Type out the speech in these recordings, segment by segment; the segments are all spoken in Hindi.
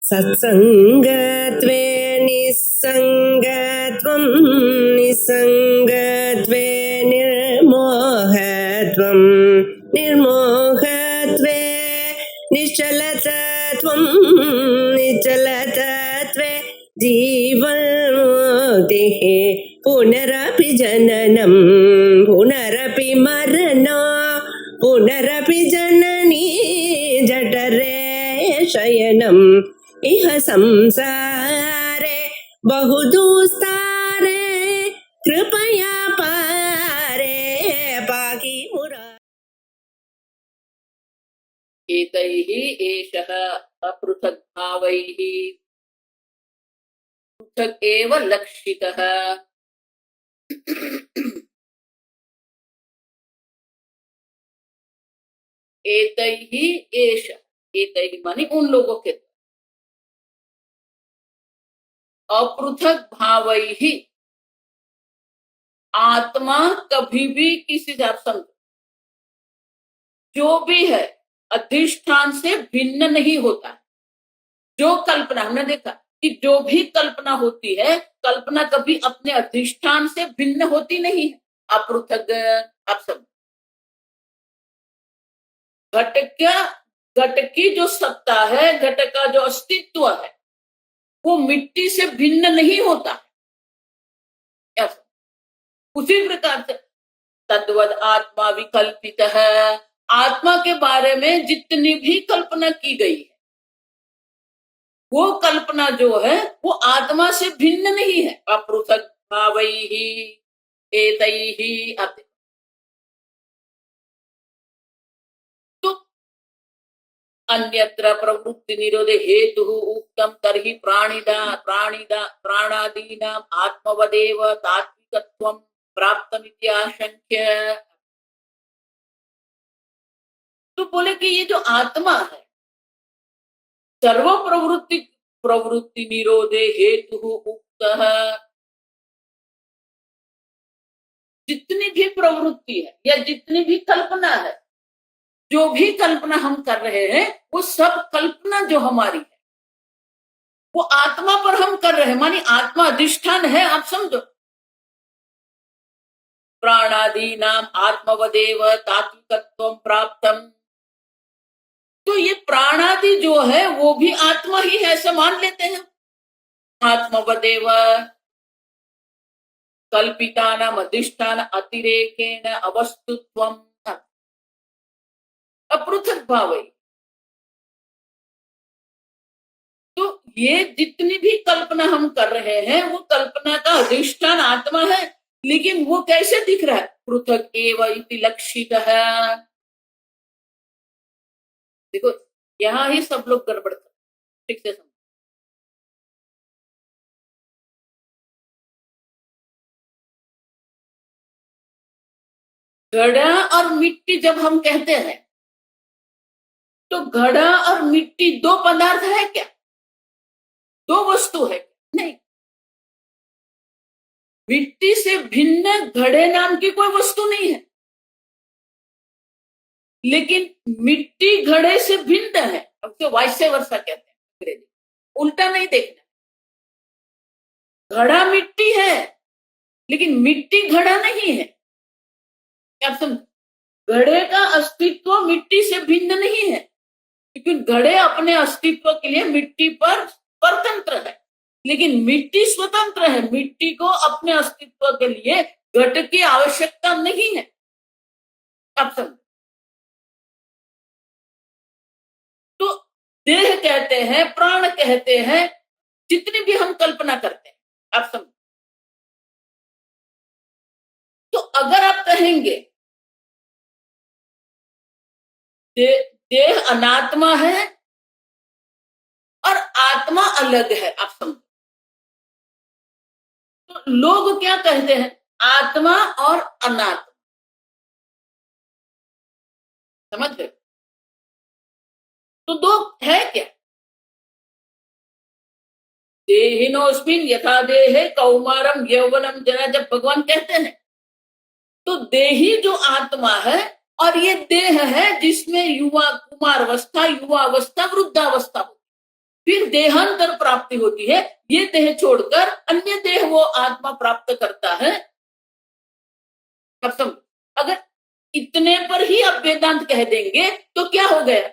सत्संगत्वे निस्संगत्वं निस्संगत्वे निर्मोहत्वं निर्मोहत्वे निश्चलतत्वं निश्चलतत्वे जीवन्मुक्तिः पुनरपि जननं पुनरपि मरणं पुनरपि जननी जठरे शयनम् इह संसारे बहुदुस्तारे कृपया पारे पाहि मुरारे। एतैः एषः अपृथग्भावैः पृथक् एव लक्षितः। एतैः एष, एतैः माने उन लोगों के, अपृथक भावैः, आत्मा कभी भी किसी समझो जो भी है अधिष्ठान से भिन्न नहीं होता। जो कल्पना हमने देखा कि जो भी कल्पना होती है, कल्पना कभी अपने अधिष्ठान से भिन्न होती नहीं है। अपृथक, आप सब घट की जो सत्ता है, घट का जो अस्तित्व है, वो मिट्टी से भिन्न नहीं होता। उसी प्रकार से तद्वद आत्मा विकल्पित है। आत्मा के बारे में जितनी भी कल्पना की गई है, वो कल्पना जो है वो आत्मा से भिन्न नहीं है। अपृथक भावैः एतैः, तो अन्यत्र प्रवृत्ति निरोधे हेतु उक्तम तर्हि प्राणादीनाम आत्मवदेव तात्विकत्वं प्राप्तमिति आशंक्य। तो बोले कि ये जो आत्मा है, सर्व प्रवृत्ति निरोधे हेतु उक्त, जितनी भी प्रवृत्ति है या जितनी भी कल्पना है, जो भी कल्पना हम कर रहे हैं, वो सब कल्पना जो हमारी है वो आत्मा पर हम कर रहे हैं, मानी आत्मा अधिष्ठान है। आप समझो, प्राणादीनाम आत्मवदेव तात्विकत्वं प्राप्तम, तो ये प्राणादि जो है वो भी आत्मा ही है, ऐसे मान लेते हैं। आत्मवदेव कल्पितानाम अधिष्ठान अतिरेकेण अवस्तुत्वम अपृथक भावै। तो ये जितनी भी कल्पना हम कर रहे हैं, वो कल्पना का अधिष्ठान आत्मा है, लेकिन वो कैसे दिख रहा है? पृथक एव इति लक्षितः। देखो, यहां ही सब लोग गड़बड़ कर, ठीक से समझो। घड़ा और मिट्टी जब हम कहते हैं, तो घड़ा और मिट्टी दो पदार्थ है क्या? दो वस्तु है? नहीं। मिट्टी से भिन्न घड़े नाम की कोई वस्तु नहीं है, लेकिन मिट्टी घड़े से भिन्न है। अब तो वाइसे वर्षा कहते हैं अंग्रेजी, उल्टा नहीं देखना। घड़ा मिट्टी है, लेकिन मिट्टी घड़ा नहीं है। अब तुम, घड़े का अस्तित्व मिट्टी से भिन्न नहीं है, क्योंकि घड़े अपने अस्तित्व के लिए मिट्टी पर परतंत्र है, लेकिन मिट्टी स्वतंत्र है। मिट्टी को अपने अस्तित्व के लिए घट की आवश्यकता नहीं है। अब समझ, तो देह कहते हैं, प्राण कहते हैं, जितनी भी हम कल्पना करते हैं, आप समझ। तो अगर आप कहेंगे देह अनात्मा है और आत्मा अलग है, आप समझ, तो लोग क्या कहते हैं? आत्मा और अनात्मा, समझ गए? तो दो है क्या? देहिनोस्मिन यथा देहे कौमारम यौवनम जरा, जब भगवान कहते हैं, तो देही जो आत्मा है और ये देह है जिसमें युवा कुमार अवस्था, युवा अवस्था, वृद्धावस्था होती फिर देहांतर प्राप्ति होती है। ये देह छोड़कर अन्य देह वो आत्मा प्राप्त करता है। अब समझ, अगर इतने पर ही आप वेदांत कह देंगे तो क्या हो गया?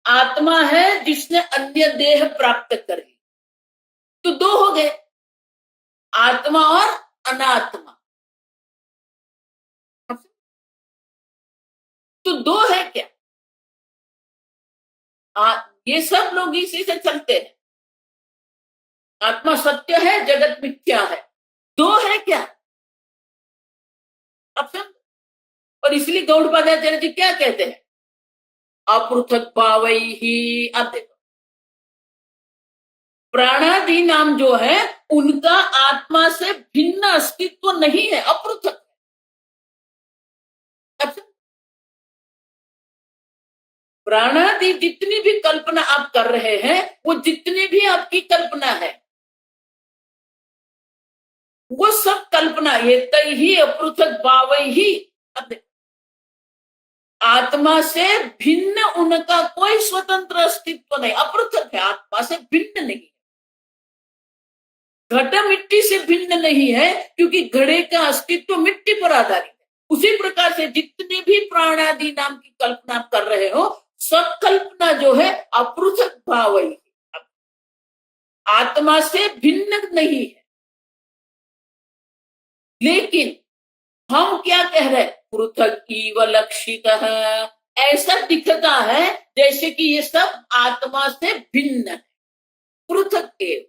आत्मा है जिसने अन्य देह प्राप्त कर ली, तो दो हो गए, आत्मा और अनात्मा। तो दो है क्या? ये सब लोग इसी से चलते हैं। आत्मा सत्य है, जगत मिथ्या है, दो है क्या? अब समझ। और इसलिए गौड़पादाचार्य जी क्या कहते हैं? अपृथक भावै ही। अब देखो, प्राणादि नाम जो है उनका आत्मा से भिन्न अस्तित्व नहीं है, अपृथक। अब समझ। प्राणादि जितनी भी कल्पना आप कर रहे हैं, वो जितनी भी आपकी कल्पना है, वो सब कल्पना, ये तय ही अपृथक भावै ही। अब देखो, आत्मा से भिन्न उनका कोई स्वतंत्र अस्तित्व नहीं, अपृथक है, आत्मा से भिन्न नहीं। घट मिट्टी से भिन्न नहीं है, क्योंकि घड़े का अस्तित्व मिट्टी पर आधारित है। उसी प्रकार से जितनी भी प्राणादि नाम की कल्पना आप कर रहे हो, सब कल्पना जो है अपृथक भाव ही, आत्मा से भिन्न नहीं है। लेकिन हम क्या कह रहे हैं? पृथक इव लक्षितः। ऐसा दिखता है जैसे कि ये सब आत्मा से भिन्न है, पृथक एव,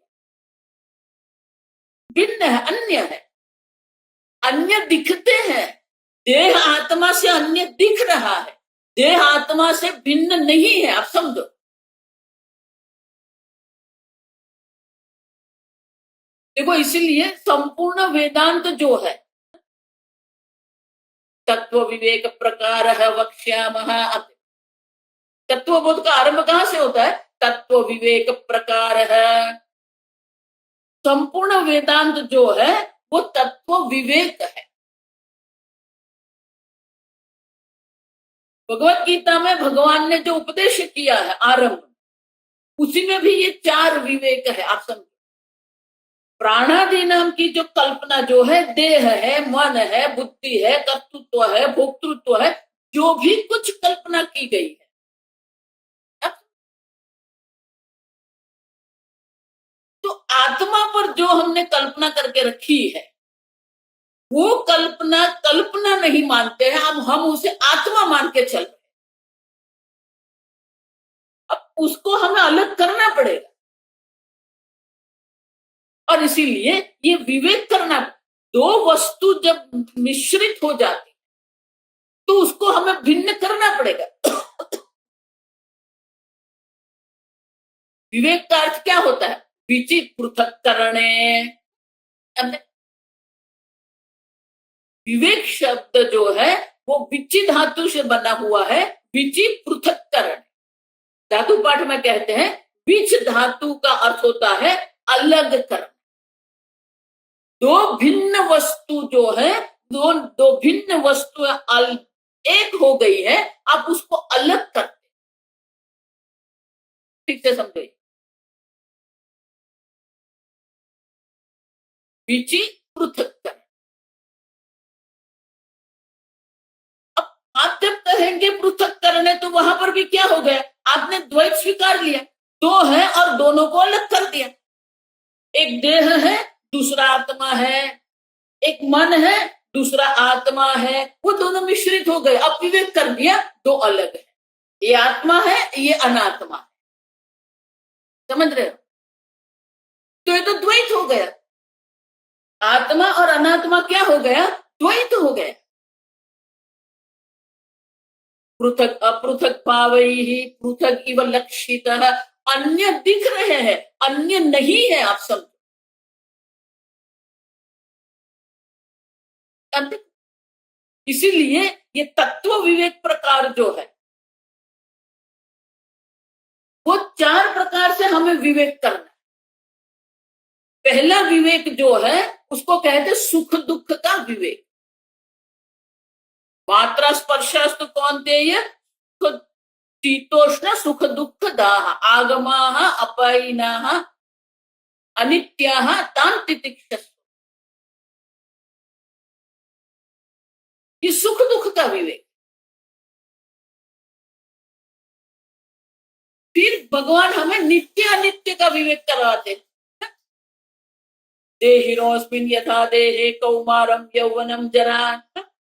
भिन्न है, अन्य है, अन्य दिखते हैं। देह आत्मा से अन्य दिख रहा है, देह आत्मा से भिन्न नहीं है। आप समझो, देखो, इसीलिए संपूर्ण वेदांत जो है, तत्व विवेक प्रकार है वक्ष्यामः। तत्वबोध का आरंभ कहां से होता है? तत्व विवेक प्रकार है। संपूर्ण वेदांत जो है वो तत्व विवेक है। भगवत गीता में भगवान ने जो उपदेश किया है आरंभ, उसी में भी ये चार विवेक है। आप समझो, प्राणादि नाम की जो कल्पना जो है, देह है, मन है, बुद्धि है, कर्तृत्व है, भोक्तृत्व है, जो भी कुछ कल्पना की गई है, तो आत्मा पर जो हमने कल्पना करके रखी है, वो कल्पना कल्पना नहीं मानते हैं, हम उसे आत्मा मान के चल रहे हैं। अब उसको हमें अलग करना पड़ेगा, और इसीलिए ये विवेक करना, दो वस्तु जब मिश्रित हो जाती तो उसको हमें भिन्न करना पड़ेगा। विवेक का अर्थ क्या होता है? विचित पृथक करने। विवेक शब्द जो है वो विचि धातु से बना हुआ है, विचि पृथक करण। धातु पाठ में कहते हैं विच धातु का अर्थ होता है अलग करना। दो भिन्न वस्तु जो है, दो भिन्न वस्तु एक हो गई है, आप उसको अलग करते। ठीक से समझो, विचि पृथक करण। अब आप जब कहेंगे पृथक करने, तो वहां पर भी क्या हो गया? आपने द्वैत स्वीकार लिया, दो है और दोनों को अलग कर दिया। एक देह है, दूसरा आत्मा है, एक मन है, दूसरा आत्मा है, वो दोनों मिश्रित हो गए। अब विवेक कर दिया, दो अलग है, ये आत्मा है, ये अनात्मा है। समझ रहे हो? तो ये तो द्वैत हो गया, आत्मा और अनात्मा क्या हो गया? द्वैत हो गया। पृथक अपृथक भावैहि पृथक इव लक्षितः। अन्य दिख रहे हैं, अन्य नहीं है। आप समझो, इसीलिए ये तत्व विवेक प्रकार जो है, वो चार प्रकार से हमें विवेक करना है। पहला विवेक जो है उसको कहते सुख दुख का विवेक। मात्रा स्पर्शस्तु कौन्तेय, शीतोष्ण सुख दुख दाह आगमाः अपैनाः अनित्याः तान् तितिक्षस्व। ये सुख दुख का विवेक। फिर भगवान हमें नित्य अनित्य का विवेक करवाते हैं। देहिनोऽस्मिन् यथा देहे कौमारम यौवनम जरा।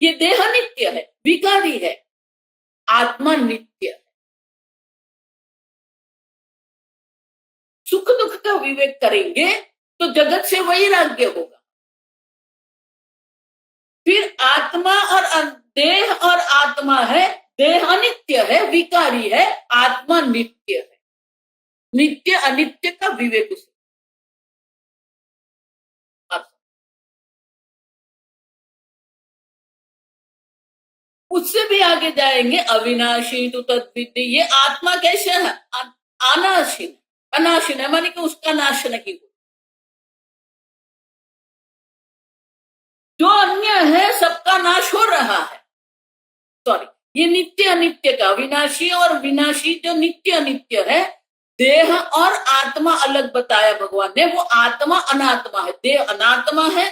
ये देह नित्य है, विकारी है, आत्मा नित्य है। सुख दुख का विवेक करेंगे तो जगत से वैराग्य होगा। फिर आत्मा और देह और आत्मा है, देह अनित्य है, विकारी है, आत्मा नित्य है। नित्य अनित्य का विवेक उसे। उससे भी आगे जाएंगे, अविनाशी तो तद्विद्धि। ये आत्मा कैसे है? अनाशीन, अनाशीन है माने कि उसका नाश नहीं हो। जो अन्य है सबका नाश हो रहा है। सॉरी, ये नित्य अनित्य का, अविनाशी और विनाशी जो नित्य अनित्य है। देह और आत्मा अलग बताया भगवान ने, वो आत्मा अनात्मा है, देह अनात्मा है।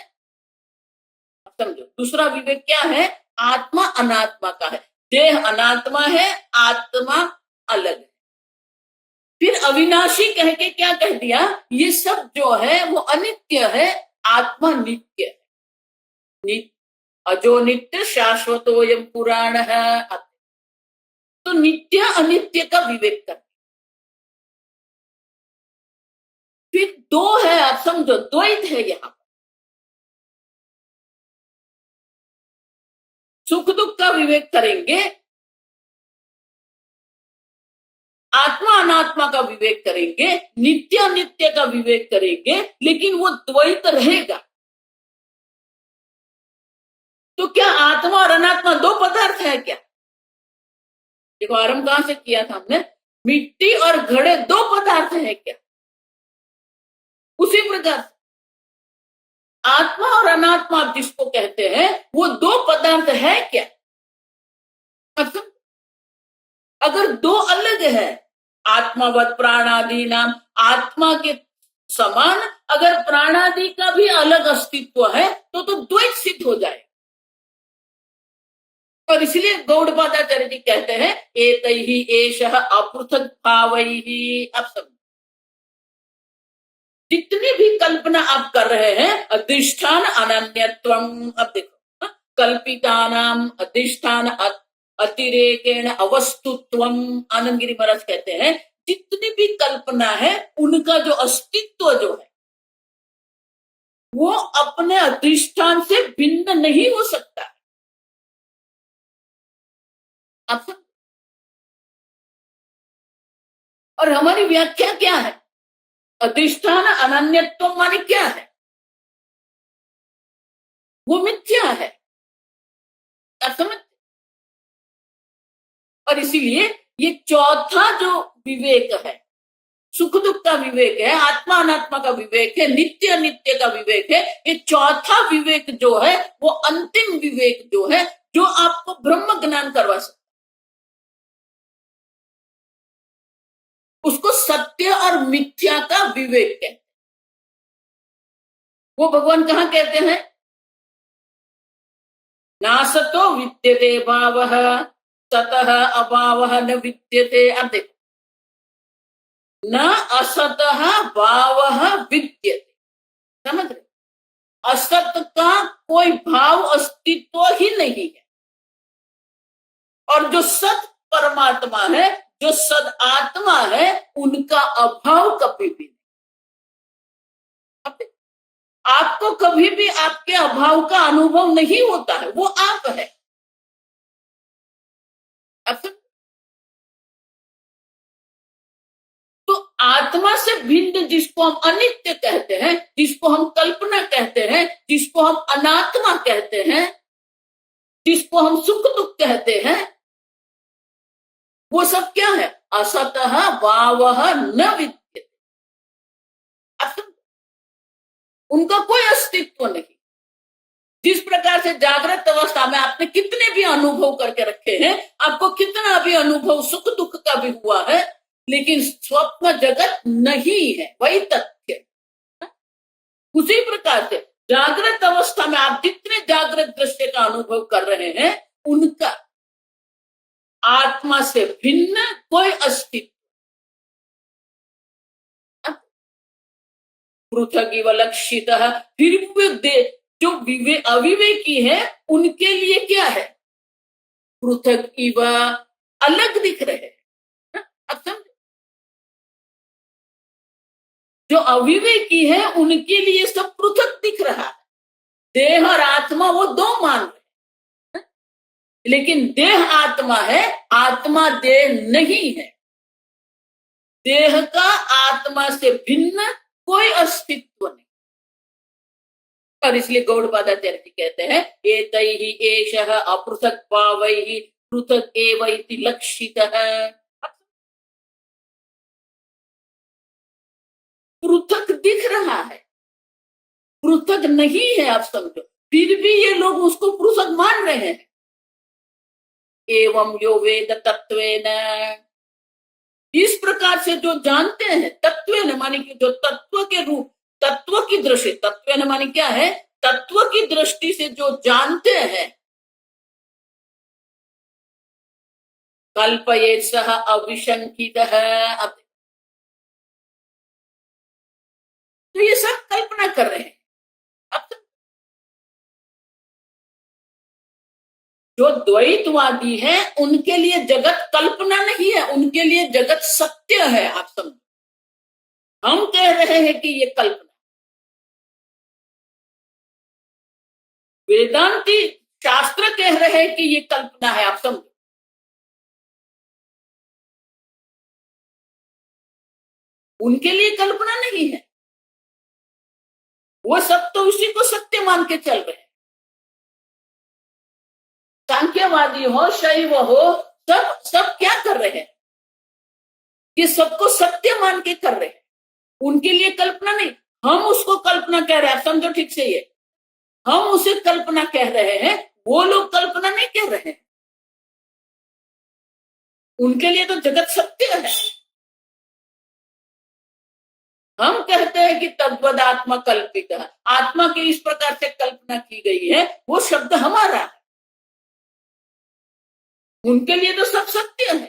समझो, दूसरा विवेक क्या है? आत्मा अनात्मा का है, देह अनात्मा है, आत्मा अलग है। फिर अविनाशी कह के क्या कह दिया? ये सब जो है वो अनित्य है, आत्मा नित्य है। अजो नित्य शाश्वतोयम पुराण है। तो नित्य अनित्य का विवेक कर। फिर दो है, आप समझो, द्वैत है यहां। सुख दुख का विवेक करेंगे, आत्मा अनात्मा का विवेक करेंगे, नित्य अनित्य का विवेक करेंगे, लेकिन वो द्वैत रहेगा। तो क्या आत्मा और अनात्मा दो पदार्थ है क्या? देखो, आरंभ कहां से किया था हमने? मिट्टी और घड़े दो पदार्थ है क्या? उसी प्रकार आत्मा और अनात्मा जिसको कहते हैं वो दो पदार्थ है क्या? मतलब अगर दो अलग है, आत्मावत प्राणादि नाम, आत्मा के समान अगर प्राणादि का भी अलग अस्तित्व है तो द्वैत सिद्ध हो जाए। और इसलिए गौड़पादाचार्य जी कहते हैं, एतैहि एषः अपृथक भावैहि। अब सब जितनी भी कल्पना आप कर रहे हैं, अधिष्ठान अनन्यत्वम। अब देखो, कल्पितानाम अधिष्ठान अतिरेकेण अवस्तुत्वम। आनंद गिरी महाराज कहते हैं, जितनी भी कल्पना है उनका जो अस्तित्व जो है वो अपने अधिष्ठान से भिन्न नहीं हो सकता। आप सब, और हमारी व्याख्या क्या है? अधिष्ठान अनन्यत्व माने क्या है? वो मिथ्या है। आप समझ? और इसीलिए ये चौथा जो विवेक है, सुख दुख का विवेक है, आत्मा अनात्मा का विवेक है, नित्य अनित्य का विवेक है, ये चौथा विवेक जो है वो अंतिम विवेक जो है, जो आपको ब्रह्म ज्ञान करवा सकता, उसको सत्य और मिथ्या का विवेक है। वो भगवान कहां कहते हैं? नासतो विद्यते भावः सतः अभावः न विद्यते। अब देखो, न असतः भावः विद्यते। समझ रहे? असत का कोई भाव अस्तित्व ही नहीं है, और जो सत परमात्मा है, जो सद आत्मा है, उनका अभाव कभी भी नहीं। आपको कभी भी आपके अभाव का अनुभव नहीं होता है, वो आप है। तो आत्मा से भिन्न जिसको हम अनित्य कहते हैं, जिसको हम कल्पना कहते हैं, जिसको हम अनात्मा कहते हैं, जिसको हम सुख दुख कहते हैं, वो सब क्या है? असतः भावः न विद्यते। उनका कोई अस्तित्व नहीं। जिस प्रकार से जागृत अवस्था में आपने कितने भी अनुभव करके रखे हैं, आपको कितना भी अनुभव सुख दुख का भी हुआ है, लेकिन स्वप्न जगत नहीं है, वही तथ्य। उसी प्रकार से जागृत अवस्था में आप जितने जागृत दृश्य का अनुभव कर रहे हैं, उनका आत्मा से भिन्न कोई अस्तित्व, पृथक इव लक्षित, फिर भी जो अविवेकी है उनके लिए क्या है, पृथक इव, अलग दिख रहे हैं। अब समझे, जो अविवेकी है उनके लिए सब पृथक दिख रहा है। देह और आत्मा वो दो मान रहे हैं, लेकिन देह आत्मा है, आत्मा देह नहीं है। देह का आत्मा से भिन्न कोई अस्तित्व नहीं। और इसलिए गौड़पादाचार्य जी कहते हैं, एतैहि एषः अपृथक भावैहि पृथक एव इति लक्षितः। पृथक दिख रहा है, पृथक नहीं है, आप समझो, फिर भी ये लोग उसको पृथक मान रहे हैं। एवं यो वेद तत्वेन, इस प्रकार से जो जानते हैं, तत्वेन माने कि जो तत्व के रूप, तत्व की दृष्टि, तत्वेन माने क्या है, तत्व की दृष्टि से जो जानते हैं, कल्पयेत् सः अविशंकितः। अब तो ये सब कल्पना कर रहे हैं। अब जो द्वैतवादी है उनके लिए जगत कल्पना नहीं है, उनके लिए जगत सत्य है। आप समझो, हम कह रहे हैं कि ये कल्पना। वेदांती शास्त्र कह रहे हैं कि ये कल्पना है। आप समझो, उनके लिए कल्पना नहीं है, वो सब तो उसी को सत्य मान के चल रहे हैं। सांख्यवादी हो, शैव हो, सब सब क्या कर रहे हैं, ये सबको सत्य मान के कर रहे हैं, उनके लिए कल्पना नहीं। हम उसको कल्पना कह रहे हैं, समझो ठीक से, ये हम उसे कल्पना कह रहे हैं, वो लोग कल्पना नहीं कह रहे हैं, उनके लिए तो जगत सत्य है। हम कहते हैं कि तद्वदात्मा कल्पित है, आत्मा की इस प्रकार से कल्पना की गई है, वो शब्द हमारा है। उनके लिए तो सब सत्य है,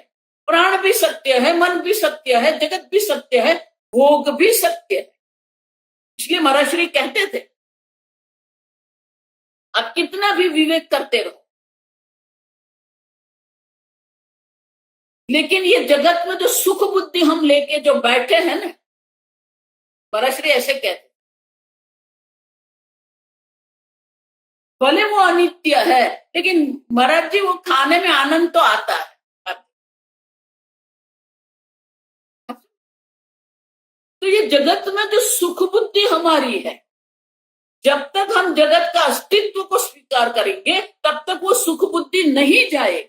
प्राण भी सत्य है, मन भी सत्य है, जगत भी सत्य है, भोग भी सत्य है। इसलिए महाराज श्री कहते थे, आप कितना भी विवेक करते रहो, लेकिन ये जगत में जो सुख बुद्धि हम लेके जो बैठे हैं ना, महाराज श्री ऐसे कहते, भले वो अनित्य है, लेकिन महाराज जी वो खाने में आनंद तो आता है। तो ये जगत में जो सुख बुद्धि हमारी है, जब तक हम जगत का अस्तित्व को स्वीकार करेंगे, तब तक वो सुख बुद्धि नहीं जाएगी।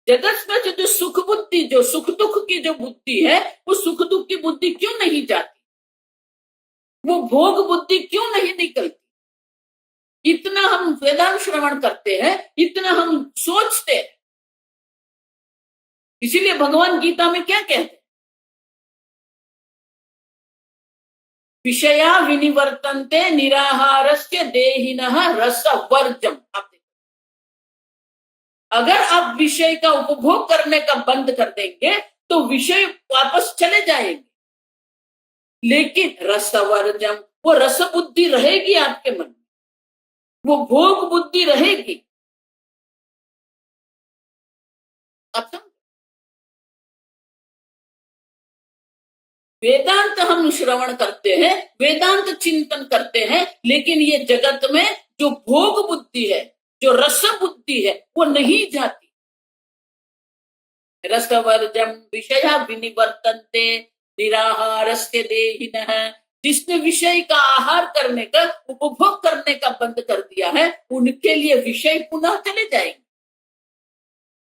जगत में जो सुख बुद्धि, जो सुख दुख की जो बुद्धि है, वो सुख दुख की बुद्धि क्यों नहीं जाती, वो भोग बुद्धि क्यों नहीं निकलती। इतना हम वेदांत श्रवण करते हैं, इतना हम सोचते हैं, इसीलिए भगवान गीता में क्या कहते हैं, विषया विनिवर्तन्ते निराहारस्य देहिनः रसवर्जम। अगर आप विषय का उपभोग करने का बंद कर देंगे तो विषय वापस चले जाएंगे, लेकिन रसवर्जम, वो रस बुद्धि रहेगी आपके मन में, वो भोग बुद्धि रहेगी। आप समझ, वेदांत हम श्रवण करते हैं, वेदांत चिंतन करते हैं, लेकिन ये जगत में जो भोग बुद्धि है, जो रस बुद्धि है, वो नहीं जाती। रसवर्जम विषया विनिवर्तन्ते निराहारस्य देहिनः, जिसने विषय का आहार करने का, उपभोग करने का बंद कर दिया है, उनके लिए विषय पुनः चले जाएंगे,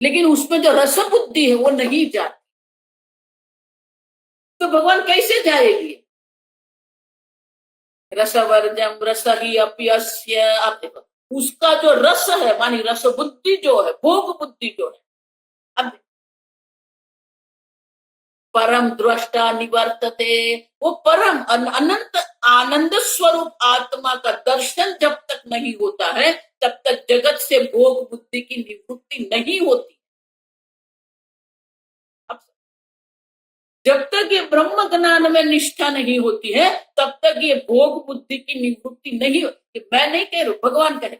लेकिन उसमें जो रस बुद्धि है वो नहीं जाती। तो भगवान कैसे जाएगी, रसवर्जम रस ही अपि अस्य, आप देखो उसका जो रस है, मानी रस बुद्धि जो है, भोग बुद्धि जो है, अब परम दृष्टा निवर्तते, वो परम अनंत आनंद स्वरूप आत्मा का दर्शन जब तक नहीं होता है तब तक जगत से भोग बुद्धि की निवृत्ति नहीं होती। अब जब तक ये ब्रह्म ज्ञान में निष्ठा नहीं होती है तब तक ये भोग बुद्धि की निवृत्ति नहीं होती। मैं नहीं कह रहा, भगवान कह रहे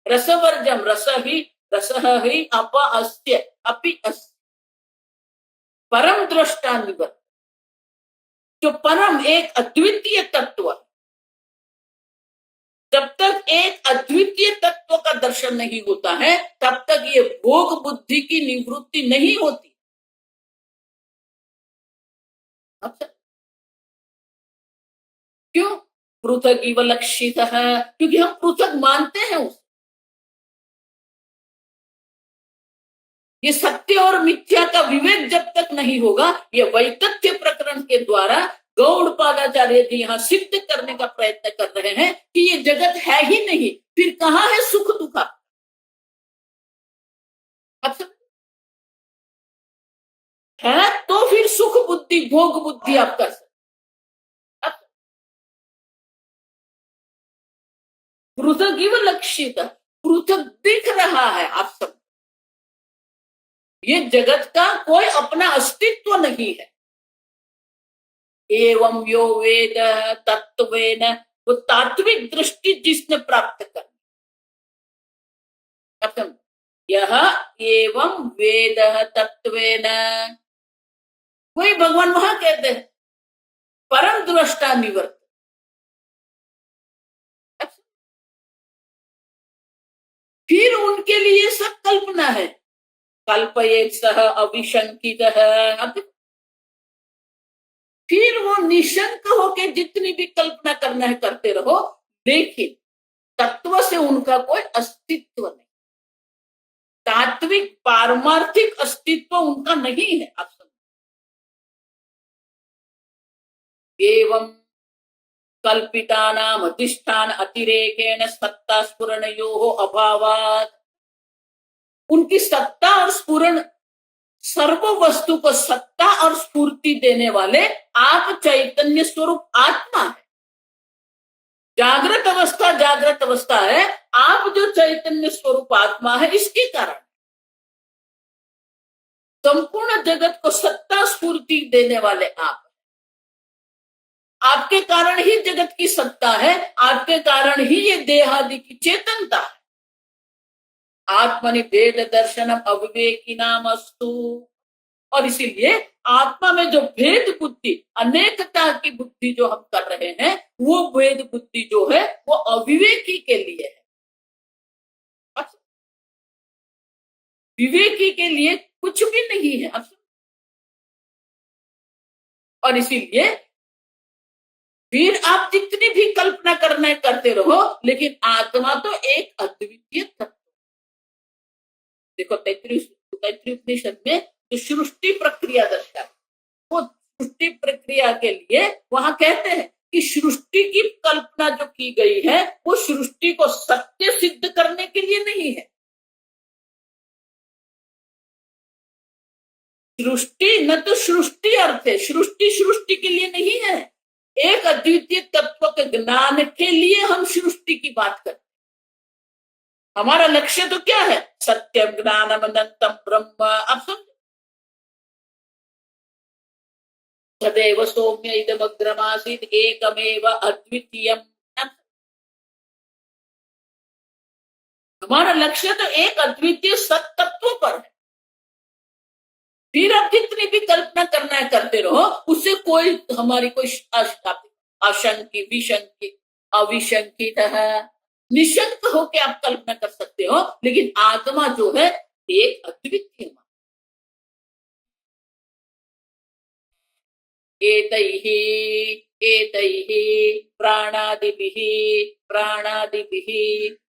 रसवर्जम रस ही अप अस्य अपि अस्य परम दृष्टा निवर्त, जो परम एक अद्वितीय तत्व, जब तक एक अद्वितीय तत्व का दर्शन नहीं होता है तब तक ये भोग बुद्धि की निवृत्ति नहीं होती। अच्छा, क्यों? पृथक इव लक्षित है, क्योंकि हम पृथक मानते हैं उसे। ये सत्य और मिथ्या का विवेक जब तक नहीं होगा, ये वैतथ्य प्रकरण के द्वारा गौड़पादाचार्य जी यहाँ सिद्ध करने का प्रयत्न कर रहे हैं कि ये जगत है ही नहीं, फिर कहाँ है सुख दुख? अच्छा, है तो फिर सुख बुद्धि भोग बुद्धि आप कर सकते। पृथक इव लक्षित, पृथक दिख रहा है आप सब, ये जगत का कोई अपना अस्तित्व नहीं है। एवं यो वेद तत्वेन, वो तात्विक दृष्टि जिसने प्राप्त कर, यह एवं वेद तत्वेन, वही भगवान वहां कहते हैं परम दृष्टा निवर्त। फिर उनके लिए सब कल्पना है, कल्पयेत सह अविशंकित है, फिर वो निशंक होके जितनी भी कल्पना करना है करते रहो, लेकिन तत्व से उनका कोई अस्तित्व नहीं, तात्विक पारमार्थिक अस्तित्व उनका नहीं है। आप समझ, एवं कल्पितानाम अधिष्ठान अतिरेकेण सत्ता स्फुरणयोः अभावात्, उनकी सत्ता और स्फुरण, सर्व वस्तु को सत्ता और स्फूर्ति देने वाले आप चैतन्य स्वरूप आत्मा है। जागृत अवस्था है, आप जो चैतन्य स्वरूप आत्मा है, इसके कारण संपूर्ण जगत को सत्ता स्फूर्ति देने वाले आप, आपके कारण ही जगत की सत्ता है, आपके कारण ही ये देहादि की चेतनता है। आत्मनि भेद दर्शनम अविवेकी नाम अस्तु, और इसीलिए आत्मा में जो भेद बुद्धि, अनेकता की बुद्धि जो हम कर रहे हैं, वो भेद बुद्धि जो है वो अविवेकी के लिए है। विवेकी के लिए कुछ भी नहीं है। और इसीलिए फिर आप जितनी भी कल्पना करना करते रहो, लेकिन आत्मा तो एक अद्वितीय तत्व। देखो 33 उपनिषद में जो सृष्टि प्रक्रिया दर्शा, वो सृष्टि प्रक्रिया के लिए वहां कहते हैं कि सृष्टि की कल्पना जो की गई है वो सृष्टि को सत्य सिद्ध करने के लिए नहीं है। सृष्टि न तो सृष्टि अर्थ है, सृष्टि के लिए नहीं है, एक अद्वितीय तत्व के ज्ञान के लिए हम सृष्टि की बात करते हैं। हमारा लक्ष्य तो क्या है? सत्यम ज्ञानम अनंतम ब्रह्म। आप समझे, सदैव सौम्य इदमग्रमासीत् एकमेव अद्वितीयम। हमारा लक्ष्य तो एक अद्वितीय सत तत्व पर है। फिर आप जितनी भी कल्पना करना है करते रहो, उससे कोई हमारी कोई आशंकी विशंकी अविशंकित है, निशंक होके आप कल्पना कर सकते हो, लेकिन आत्मा जो है एक अद्वितीय। एतैः प्राणादिभिः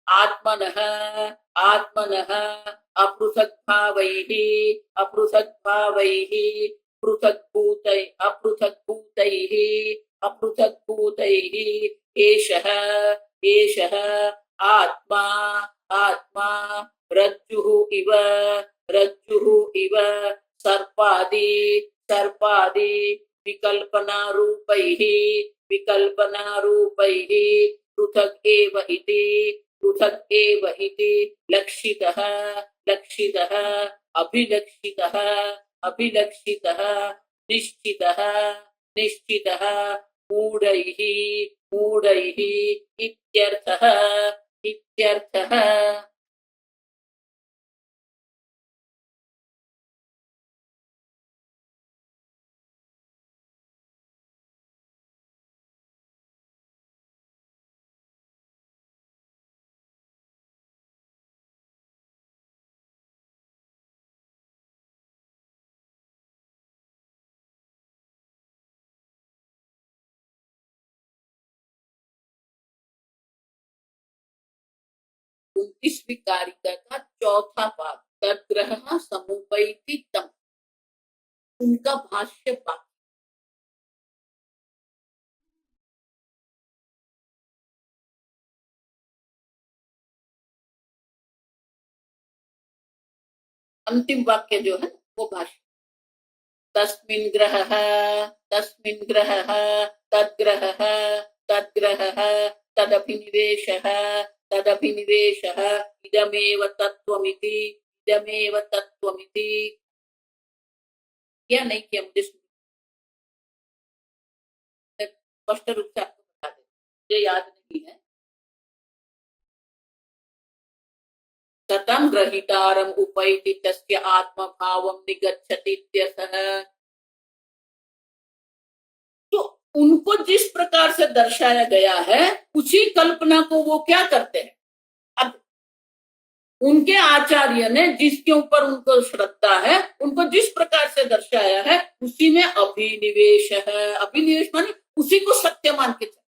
आत्मनः अपृथक्भावैः अपृथक्भूतैः अपृथक्भूतैः एषः एषः आत्मा आत्मा रज्जुः इव सर्पादि सर्पादि विकल्पनारूपैः पृथक् एव इति लक्षितः लक्षितः अभिलक्षितः अभिलक्षितः निश्चितः निश्चितः मूढैः मूढैः इत्यर्थः इत्यर्थः। उनतीसवीं कारिका का चौथा पाठ तद्ग्रह समुपैति तम, उनका भाष्य पाठ। अंतिम वाक्य जो है वो भाष्य। तस्मिन् ग्रहः तद्ग्रहः तद्ग्रहः तदभिनिवेशः तदभिनिवेशः इदमेव तत्त्वमिति इदमेव तत्त्वमिति। क्या नहीं किया मुझे स्पष्ट रूप से आपको बता दे, मुझे याद नहीं है। ततं ग्रहीतारम् उपैति तस्य आत्मभावं निगच्छति इत्यर्थः। तो उनको जिस प्रकार से दर्शाया गया है उसी कल्पना को वो क्या करते हैं। अब उनके आचार्य ने जिसके ऊपर उनको श्रद्धा है उनको जिस प्रकार से दर्शाया है उसी में अभिनिवेश है। अभिनिवेश माने उसी को सत्य मान के चल,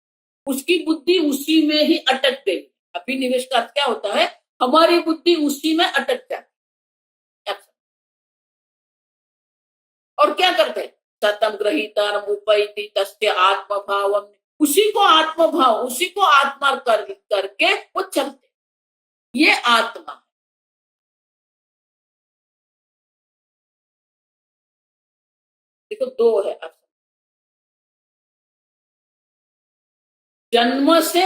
उसकी बुद्धि उसी में ही अटक गई। अभिनिवेश का अर्थ क्या होता है, हमारी बुद्धि उसी में अटक जाती। और क्या करते हैं, सतम ग्रहीतारम् उपैति तस्य आत्मभावम, उसी को आत्मभाव उसी को आत्मा करके वो चलते। ये आत्मा देखो दो है। जन्म से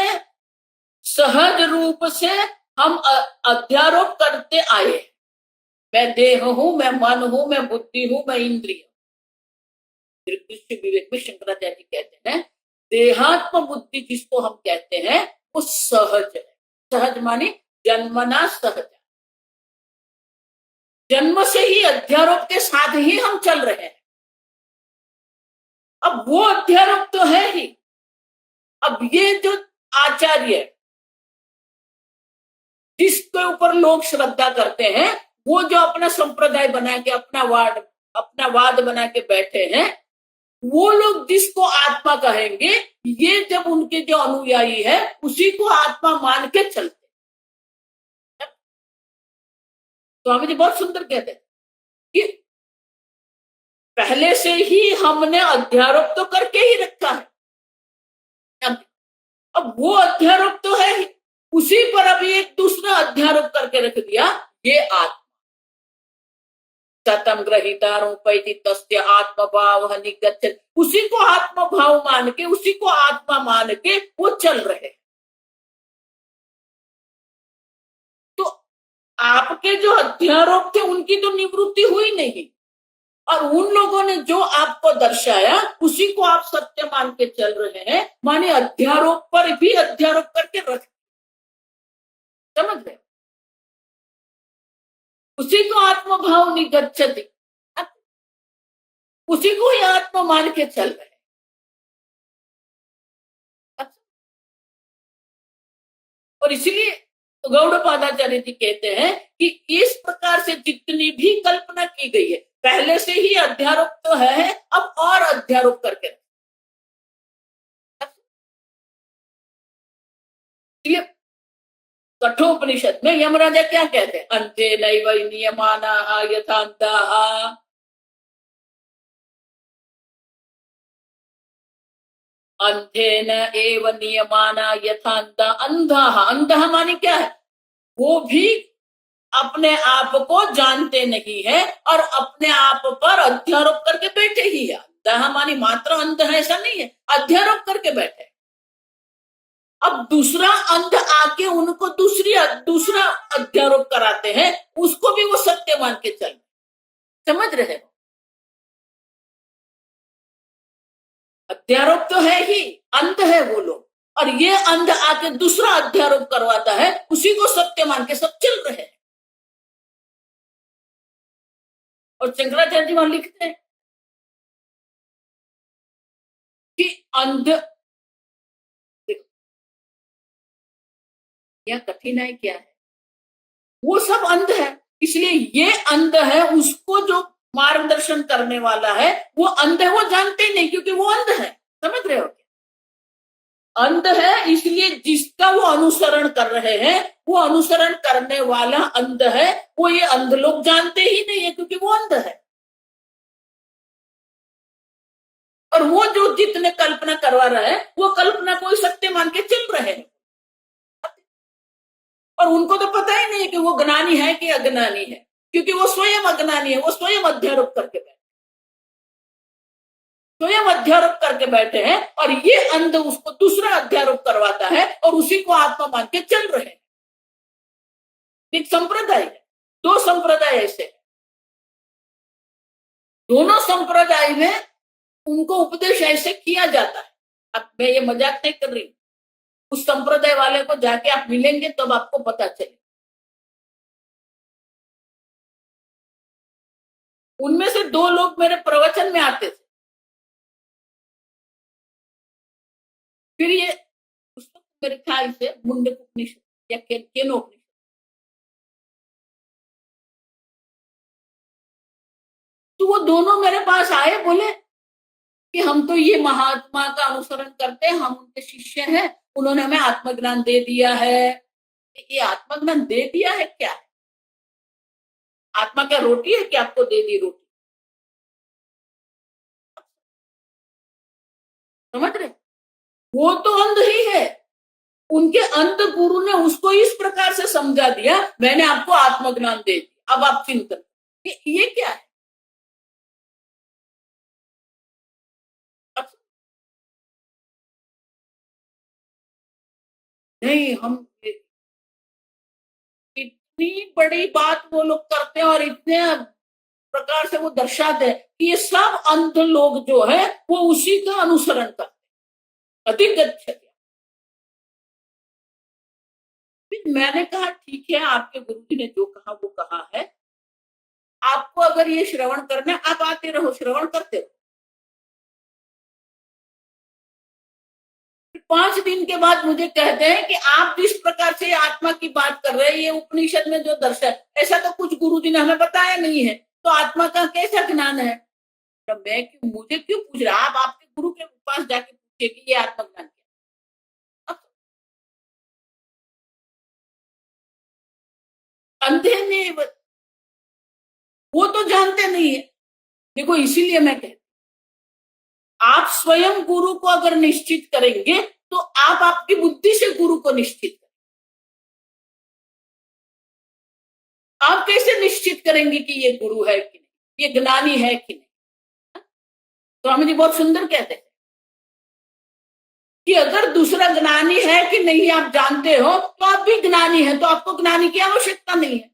सहज रूप से हम अध्यारोप करते आए, मैं देह हूं, मैं मन हूं, मैं बुद्धि हूं, मैं इंद्रिय। दृश्य विवेक में शंकराचार्य जी कहते हैं देहात्म बुद्धि जिसको हम कहते हैं वो सहज है। सहज माने जन्मना सहज, जन्म से ही अध्यारोप के साथ ही हम चल रहे हैं। अब वो अध्यारोप तो है ही। अब ये जो आचार्य जिसके ऊपर लोग श्रद्धा करते हैं, वो जो अपना संप्रदाय बना के अपना वाद बना के बैठे हैं, वो लोग जिसको आत्मा कहेंगे, ये जब उनके जो अनुयायी है उसी को आत्मा मान के चलते। स्वामी जी बहुत सुंदर कहते हैं कि पहले से ही हमने अध्यारोप तो करके ही रखा है। अब वो अध्यारोप तो है ही, उसी पर अभी एक दूसरा अध्यारोप करके रख दिया, ये आत्मा। सतम ग्रहीतारूपैति तस्य आत्मभाव निगच्छति, उसी को आत्मभाव मान के उसी को आत्मा मान के वो चल रहे। तो आपके जो अध्यारोप थे उनकी तो निवृत्ति हुई नहीं, और उन लोगों ने जो आपको दर्शाया उसी को आप सत्य मान के चल रहे हैं, माने अध्यारोप पर भी अध्यारोप करके रख, समझ रहे, उसी को आत्मभाव निगच्छति, उसी को ही आत्मा मान के चल रहे। और इसलिए गौड़पादाचार्य जी कहते हैं कि इस प्रकार से जितनी भी कल्पना की गई है पहले से ही अध्यारोप तो है, अब और अध्यारोप करके। कठोपनिषद में यमराजा क्या कहते हैं, अंते नैव नियमानाः यथा अंताः। अंधेन एव नियमाना यथा अंधा। अंधा अंधा माने क्या है? वो भी अपने आप को जानते नहीं है और अपने आप पर अध्यारोप करके बैठे ही है। अंधा मानी मात्र अंध है ऐसा नहीं है, अध्यारोप करके बैठे। अब दूसरा अंध आके उनको दूसरा अध्यारोप कराते हैं, उसको भी वो सत्य मान के चल। समझ रहे हो? अध्यारोप तो है ही, अंध है वो लोग, और ये अंध आके दूसरा अध्यारोप करवाता है, उसी को सत्य मान के सब चल रहे हैं। और शंकराचार्य जी वहां लिखते हैं कि अंध, यह कठिनाई क्या है? वो सब अंध है, इसलिए ये अंध है, उसको जो मार्गदर्शन करने वाला है वो अंध है, वो जानते ही नहीं क्योंकि वो अंध है। समझ रहे हो? अंध है इसलिए जिसका वो अनुसरण कर रहे हैं, वो अनुसरण करने वाला अंध है, वो ये अंध लोग जानते ही नहीं है क्योंकि वो अंध है। और वो जो जितने कल्पना करवा रहा है, वो कल्पना को सत्य मान के चल रहे हैं, और उनको तो पता ही नहीं है कि वो ज्ञानी है कि अज्ञानी है, क्योंकि वो स्वयं अज्ञानी है, वो स्वयं अध्यारोप करके बैठे, स्वयं अध्यारोप करके बैठे हैं, और ये अंध उसको दूसरा अध्यारोप करवाता है और उसी को आत्मा मान के चल रहे हैं। एक संप्रदाय है, दो संप्रदाय ऐसे हैं। दोनों संप्रदाय में उनको उपदेश ऐसे किया जाता है। अब मैं ये मजाक नहीं कर रही, उस संप्रदाय वाले को जाके आप मिलेंगे तब आपको पता चले। उनमें से दो लोग मेरे प्रवचन में आते थे। फिर ये पुस्तक मेरे ख्याल से मुंडक उपनिषद या केनो उपनिषद, तो वो दोनों मेरे पास आए, बोले कि हम तो ये महात्मा का अनुसरण करते हैं, हम उनके शिष्य हैं, उन्होंने हमें आत्मज्ञान दे दिया है। ये आत्मज्ञान दे दिया है क्या है? आत्मा क्या रोटी है कि आपको दे दी रोटी? समझ रहे? वो तो अंध ही है, उनके अंत गुरु ने उसको इस प्रकार से समझा दिया, मैंने आपको आत्मज्ञान दे दिया, अब आप चिंतन। ये क्या है? अब नहीं, हम इतनी बड़ी बात वो लोग करते हैं और इतने प्रकार से वो दर्शाते हैं कि ये सब अंध लोग जो है वो उसी का अनुसरण करते हैं, अधिक गच्छति। फिर मैंने कहा ठीक है, आपके गुरु जी ने जो कहा वो कहा है, आपको अगर ये श्रवण करना है आप आते रहो, श्रवण करते रहो। 5 दिन के बाद मुझे कहते हैं कि आप जिस प्रकार से आत्मा की बात कर रहे हैं, ये उपनिषद में जो दर्शन, ऐसा तो कुछ गुरु जी ने हमें बताया नहीं है, तो आत्मा का कैसा ज्ञान है? तो मैं क्यों, मुझे क्यों पूछ रहा? आप आपके गुरु के पास जाके पूछिए कि ये आत्मज्ञान क्या? अब अंधे में वो तो जानते नहीं है। देखो, इसीलिए मैं कहती, आप स्वयं गुरु को अगर निश्चित करेंगे तो आप आपकी बुद्धि से गुरु को निश्चित करें। आप कैसे निश्चित करेंगे कि ये गुरु है कि नहीं, ये ज्ञानी है कि नहीं? स्वामी जी बहुत सुंदर कहते हैं कि अगर दूसरा ज्ञानी है कि नहीं आप जानते हो तो आप भी ज्ञानी है, तो आपको ज्ञानी की आवश्यकता नहीं है।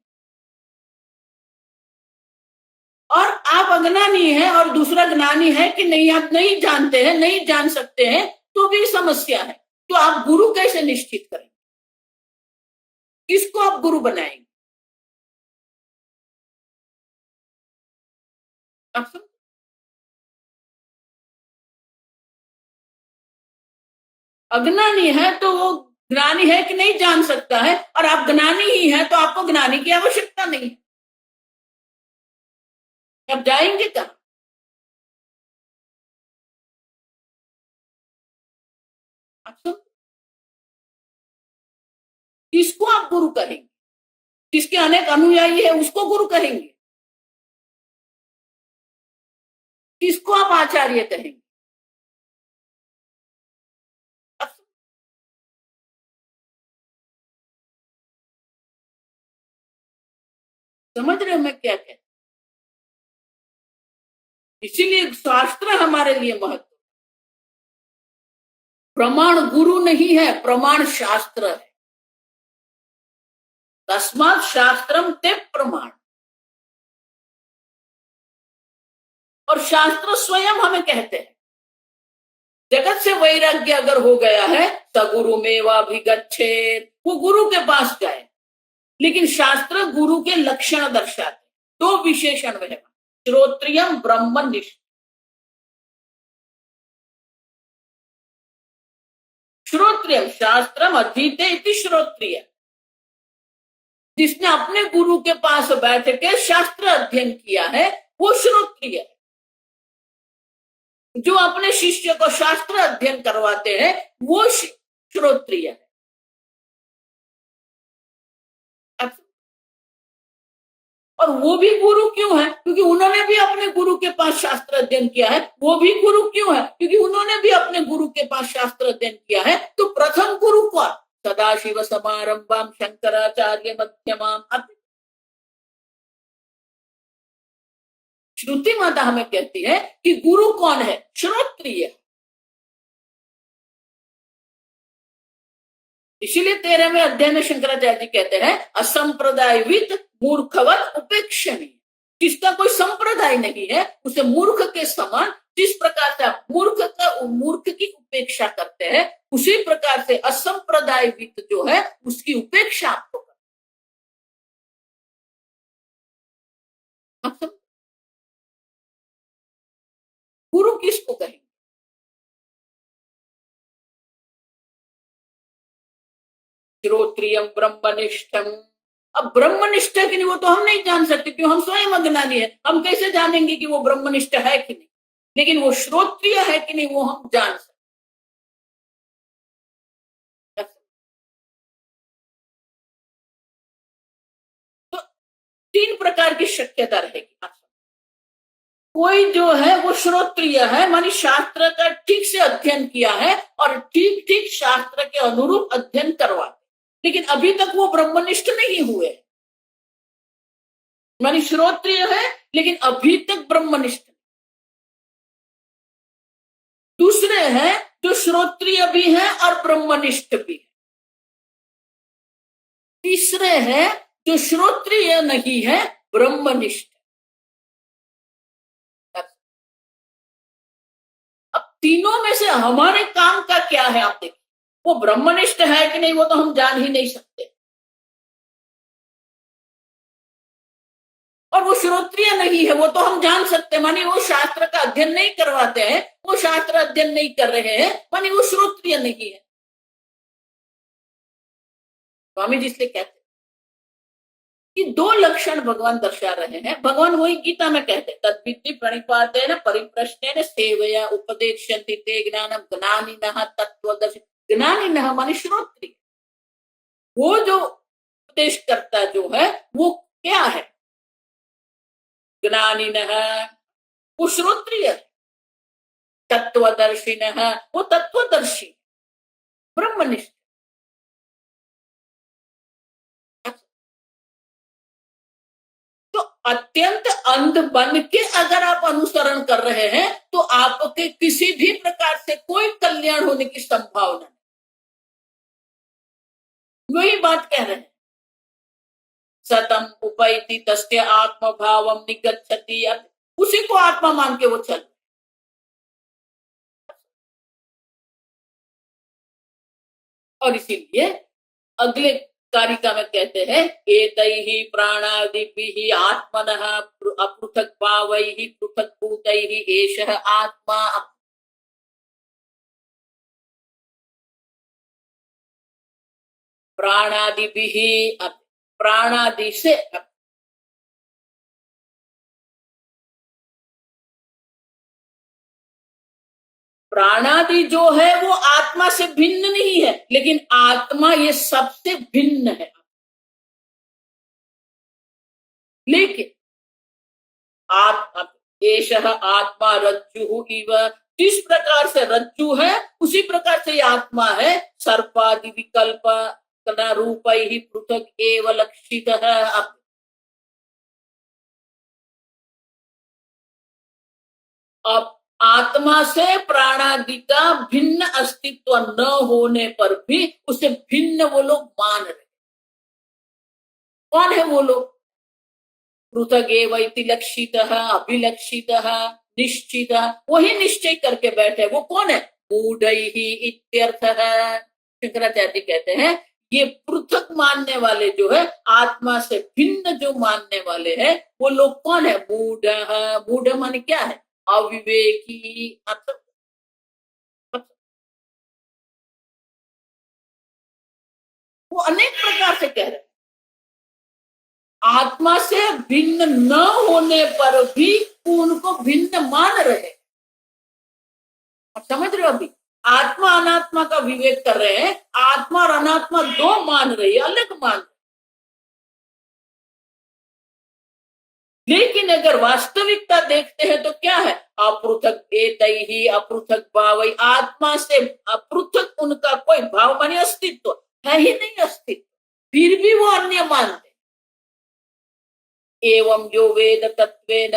और आप अज्ञानी है और दूसरा ज्ञानी है कि नहीं आप नहीं जानते हैं, नहीं जान सकते हैं, तो भी समस्या है। तो आप गुरु कैसे निश्चित करेंगे? किसको आप गुरु बनाएंगे? आप समझ? अज्ञानी है तो वो ज्ञानी है कि नहीं जान सकता है, और आप ज्ञानी ही है तो आपको ज्ञानी की आवश्यकता नहीं है। अब जाएंगे कहां? आप समझ? किसको आप गुरु कहेंगे? जिसके अनेक अनुयायी है उसको गुरु कहेंगे? किसको आप आचार्य कहेंगे? समझ रहे हो मैं क्या कह, इसीलिए शास्त्र हमारे लिए महत्व, प्रमाण गुरु नहीं है, प्रमाण शास्त्र है। तस्मात् शास्त्रम ते प्रमाण, और शास्त्र स्वयं हमें कहते हैं जगत से वैराग्य अगर हो गया है सगुरु मेवाभिगच्छेत्, वो गुरु के पास जाए। लेकिन शास्त्र गुरु के लक्षण दर्शाते, दो विशेषण वह, श्रोत्रियम ब्रह्मनिष्ठ। श्रोत्रियम शास्त्रम अधीते इति श्रोत्रिय, जिसने अपने गुरु के पास बैठ के शास्त्र अध्ययन किया है वो श्रोत्रिय है। जो अपने शिष्य को शास्त्र अध्ययन करवाते हैं वो श्रोत्रिय है। और वो भी गुरु क्यों है? क्योंकि उन्होंने भी अपने गुरु के पास शास्त्र अध्ययन किया है। वो भी गुरु क्यों है? क्योंकि उन्होंने भी अपने गुरु के पास शास्त्र अध्ययन किया है। तो प्रथम गुरु कौन? सदाशिव समारंभाम शंकराचार्य मध्यमाम। श्रुति माता हमें कहती है कि गुरु कौन है? श्रोत्रिय। इसीलिए 13वें अध्याय में शंकराचार्य जी कहते हैं असंप्रदायविद मूर्खवत उपेक्षणीय। जिसका कोई संप्रदाय नहीं है उसे मूर्ख के समान, जिस प्रकार से आप मूर्ख की उपेक्षा करते हैं उसी प्रकार से असंप्रदायविद जो है उसकी उपेक्षा आपको करना। गुरु किसको कहेंगे? श्रोत्रियम ब्रह्मनिष्ठम। अब ब्रह्मनिष्ठ है कि नहीं वो तो हम नहीं जान सकते, क्यों? हम स्वयं अज्ञानी है। हम कैसे जानेंगे कि वो ब्रह्मनिष्ठ है कि नहीं? लेकिन वो श्रोत्रिय है कि नहीं वो हम जान सकते। तो 3 प्रकार की शक्यता रहेगी। कोई जो है वो श्रोत्रिय है, मानी शास्त्र का ठीक से अध्ययन किया है और ठीक ठीक शास्त्र के अनुरूप अध्ययन करवाते, लेकिन अभी तक वो ब्रह्मनिष्ठ नहीं हुए। मानी श्रोत्रिय है लेकिन अभी तक ब्रह्मनिष्ठ। दूसरे हैं जो श्रोत्रिय भी है और ब्रह्मनिष्ठ भी है। तीसरे हैं जो श्रोत्रिय नहीं है, ब्रह्मनिष्ठ। अब तीनों में से हमारे काम का क्या है आप देखिए। वो ब्रह्मनिष्ठ है कि नहीं वो तो हम जान ही नहीं सकते, और वो श्रोत्रिय नहीं है वो तो हम जान सकते, मानी वो शास्त्र का अध्ययन नहीं करवाते हैं, वो शास्त्र अध्ययन नहीं कर रहे हैं, मानी वो श्रोत्रिय नहीं है। स्वामी जी इसलिए कहते कि 2 लक्षण भगवान दर्शा रहे हैं। भगवान वही गीता में कहते तद्विद्धि प्रणिपातेन परिप्रश्नेन सेवया उपदेक्ष्यन्ति ते ज्ञानम ज्ञानिनः तत्त्वदर्शी। ज्ञानिनः माने श्रोत्रिय। वो जो उपदेश करता जो है वो क्या है? ज्ञानिनः वो श्रोत्रिय। तत्वदर्शिनः वो तत्वदर्शी, ब्रह्मनिष्ठ। तो अत्यंत अंध बन के अगर आप अनुसरण कर रहे हैं तो आपके किसी भी प्रकार से कोई कल्याण होने की संभावना नहीं। वही बात कह रहे हैं सतम उपैति तस्य आत्मभावम निगच्छति। उसी को आत्मा मान के वो चल। और इसीलिए अगले कारिका में कहते हैं एतैहि प्राणादिभिः आत्मनः अपृथक भावैहि पृथक भूतैहि एषः आत्मा। प्राणादिभिः, प्राणादि से प्राणादि जो है वो आत्मा से भिन्न नहीं है, लेकिन आत्मा ये सबसे भिन्न है। लेकिन एषः आत्मा रज्जु इव, जिस प्रकार से रज्जु है उसी प्रकार से ये आत्मा है। सर्पादि विकल्प रूप ही पृथक एव लक्षितः। अब आत्मा से प्राणादि का भिन्न अस्तित्व न होने पर भी उसे भिन्न वो लोग मान रहे। कौन है वो लोग? पृथगेव इति लक्षितः, अभिलक्षितः, निश्चितः, वही निश्चय करके बैठे। वो कौन है? मूढ़ैः इत्यर्थः। शंकराचार्य कहते हैं ये पृथक मानने वाले जो है, आत्मा से भिन्न जो मानने वाले हैं, वो लोग कौन है? मूढ़। मूढ़ माने क्या है? अविवेकी। वो अनेक प्रकार से कह रहे हैं। आत्मा से भिन्न न होने पर भी उनको भिन्न मान रहे। आप समझ रहे हो? अभी आत्मा अनात्मा का विवेक कर रहे हैं, आत्मा और अनात्मा दो मान रही है, अलग मान रहे। लेकिन अगर वास्तविकता देखते हैं तो क्या है? अपृथक एतैहि अपृथक भावै। आत्मा से अपृथक उनका कोई भाव माने अस्तित्व है ही नहीं, अस्तित्व, फिर भी वो अन्य मानते। एवं जो वेद तत्वेन,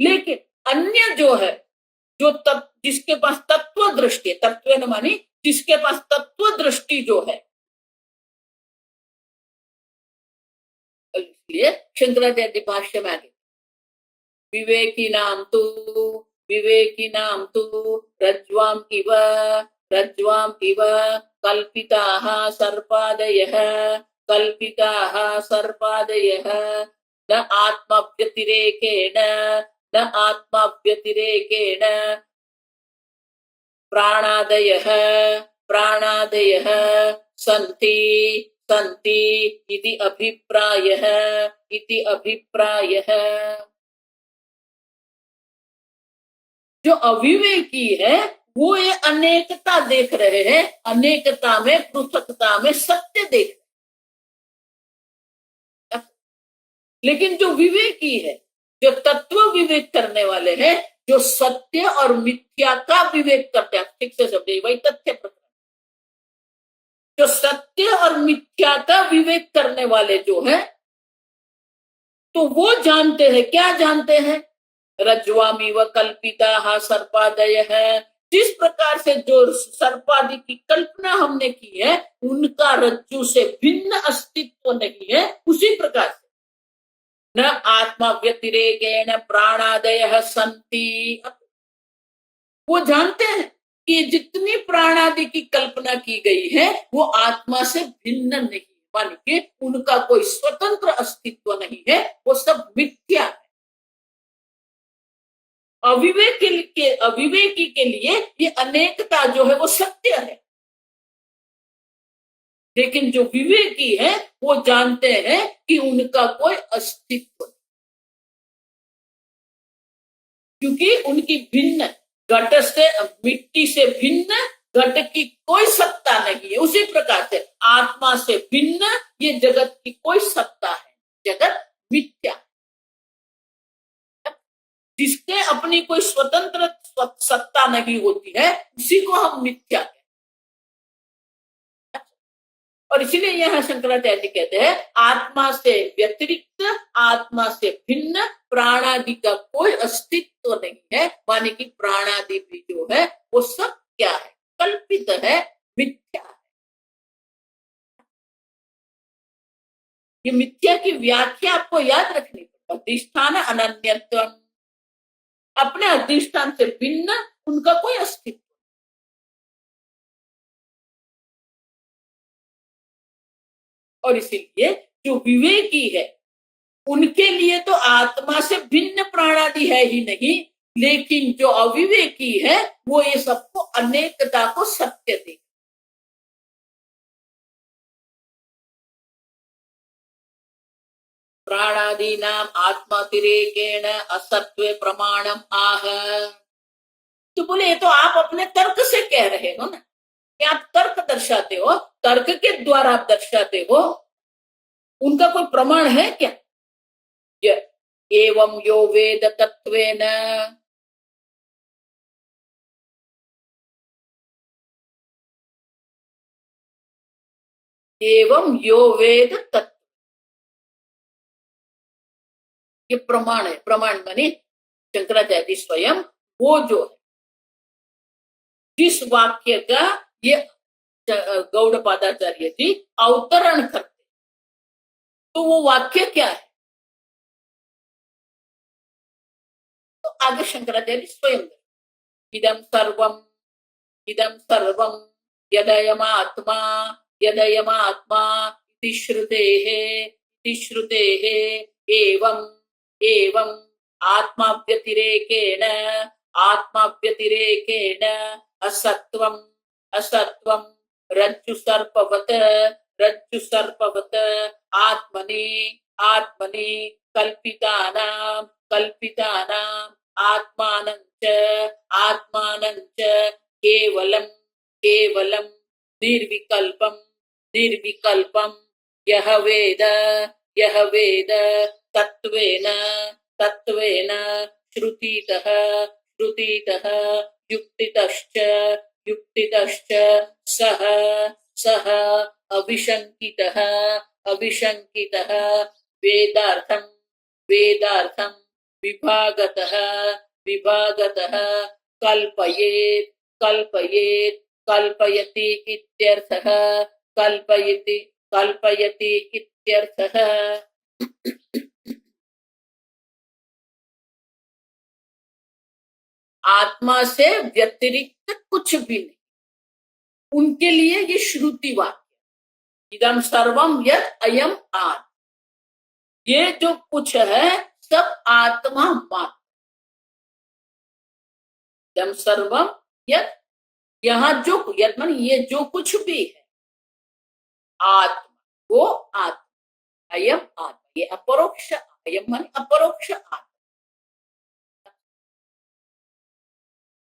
लेकिन अन्य जो है, जो जिसके पास तत्व दृष्टि, तत्वेन मानी जिसके पास तत्व दृष्टि जो है, इसलिए शंकराचार्य भाष्य में आगे विवेकी नाम तु रज्ज्वाम इव कल्पिताः सर्पादयः न आत्माव्यतिरेकेण प्राणादयः सन्ति इति अभिप्रायः। जो अविवेकी है वो ये अनेकता देख रहे हैं, अनेकता में, पृथकता में सत्य देख रहे। लेकिन जो विवेकी है, जो तत्व विवेक करने वाले हैं, जो सत्य और मिथ्या का विवेक करते हैं, ठीक से समझिए, वही तथ्य प्रकरण। जो सत्य और मिथ्या का विवेक करने वाले जो है, तो वो जानते हैं, क्या जानते हैं? रज्ज्वामिव कल्पिताः सर्पादयः। जिस प्रकार से जो सर्पादि की कल्पना हमने की है, उनका रज्जु से भिन्न अस्तित्व नहीं है, उसी प्रकार से न आत्मा व्यतिरेकेण प्राणादयः सन्ति। वो जानते हैं कि जितनी प्राणादि की कल्पना की गई है वो आत्मा से भिन्न नहीं, मान के उनका कोई स्वतंत्र अस्तित्व नहीं है, वो सब मिथ्या है। अविवेकी के लिए ये अनेकता जो है वो सत्य है। लेकिन जो विवेकी है वो जानते हैं कि उनका कोई अस्तित्व नहीं, क्योंकि उनकी भिन्न, घट से, मिट्टी से भिन्न घट की कोई सत्ता नहीं है। उसी प्रकार से आत्मा से भिन्न ये जगत की कोई सत्ता है, जगत मिथ्या। जिसके अपनी कोई स्वतंत्र सत्ता नहीं होती है, उसी को हम मिथ्या कहते हैं। और इसलिए यहां शंकराचार्य कहते हैं आत्मा से व्यतिरिक्त, आत्मा से भिन्न प्राणादि का कोई अस्तित्व नहीं है, माने कि प्राणादि भी जो है वो सब क्या है? कल्पित है, मिथ्या है। ये मिथ्या की व्याख्या आपको याद रखनी पड़ेगी। अधिष्ठान अनन्यत्व, अपने अधिष्ठान से भिन्न उनका कोई अस्तित्व। और इसीलिए जो विवेकी है उनके लिए तो आत्मा से भिन्न प्राणादि है ही नहीं, लेकिन जो अविवेकी है वो ये सबको अनेकता को सत्य देख। प्राणादीनाम आत्मातिरेकेण असत्वे प्रमाणम आह। तो बोले ये तो आप अपने तर्क से कह रहे हो ना, कि आप तर्क दर्शाते हो, तर्क के द्वारा आप दर्शाते हो, उनका कोई प्रमाण है क्या? एवं यो वेद तत्वेन, एवं यो वेद तत्व, ये प्रमाण है। प्रमाण माने शंकराचार्य स्वयं वो जो है, जिस वाक्य का ये गौड़पादाचार्य जी अवतरण करते, तो वो वाक्य क्या है? तो आगे शंकराचार्य स्वयं इदम सर्वम, इदम सर्वम यदयमात्मा, यदयमात्मा इति श्रुतेः, इति श्रुतेः एवं, एवं आत्माव्यतिरेकेण, आत्माव्यतिरेकेण असत्वम, असत्वम रज्जु सर्पवत्, रज्जु सर्पवत् आत्मनि, आत्मनि कल्पितानां, कल्पितानां आत्मानं च, आत्मानं च केवलं, केवलं निर्विकल्पं, निर्विकल्पं यः वेद, यः वेद तत्त्वेन, तत्त्वेन श्रुतितः, श्रुतितः युक्तितश्च, युक्तितश्च सः, सः अविशङ्कितः, अविशङ्कितः वेदार्थं, वेदार्थं विभागतः, विभागतः कल्पयेत्, कल्पयेत्, कल्पयति इत्यर्थः, कल्पयति, कल्पयति इत्यर्थः। आत्मा से व्यतिरिक्त कुछ भी नहीं, उनके लिए ये श्रुति वाक्य, इदम सर्वम यत् अयम आत्मा, ये जो कुछ है सब आत्मा मात्र। इदम सर्वम यत्, यहाँ जो यत् मान ये जो कुछ भी है आत्मा, वो आत्मा, अयम आत्मा, ये अपरोक्ष, अयम मान अपरोक्ष आत्मा।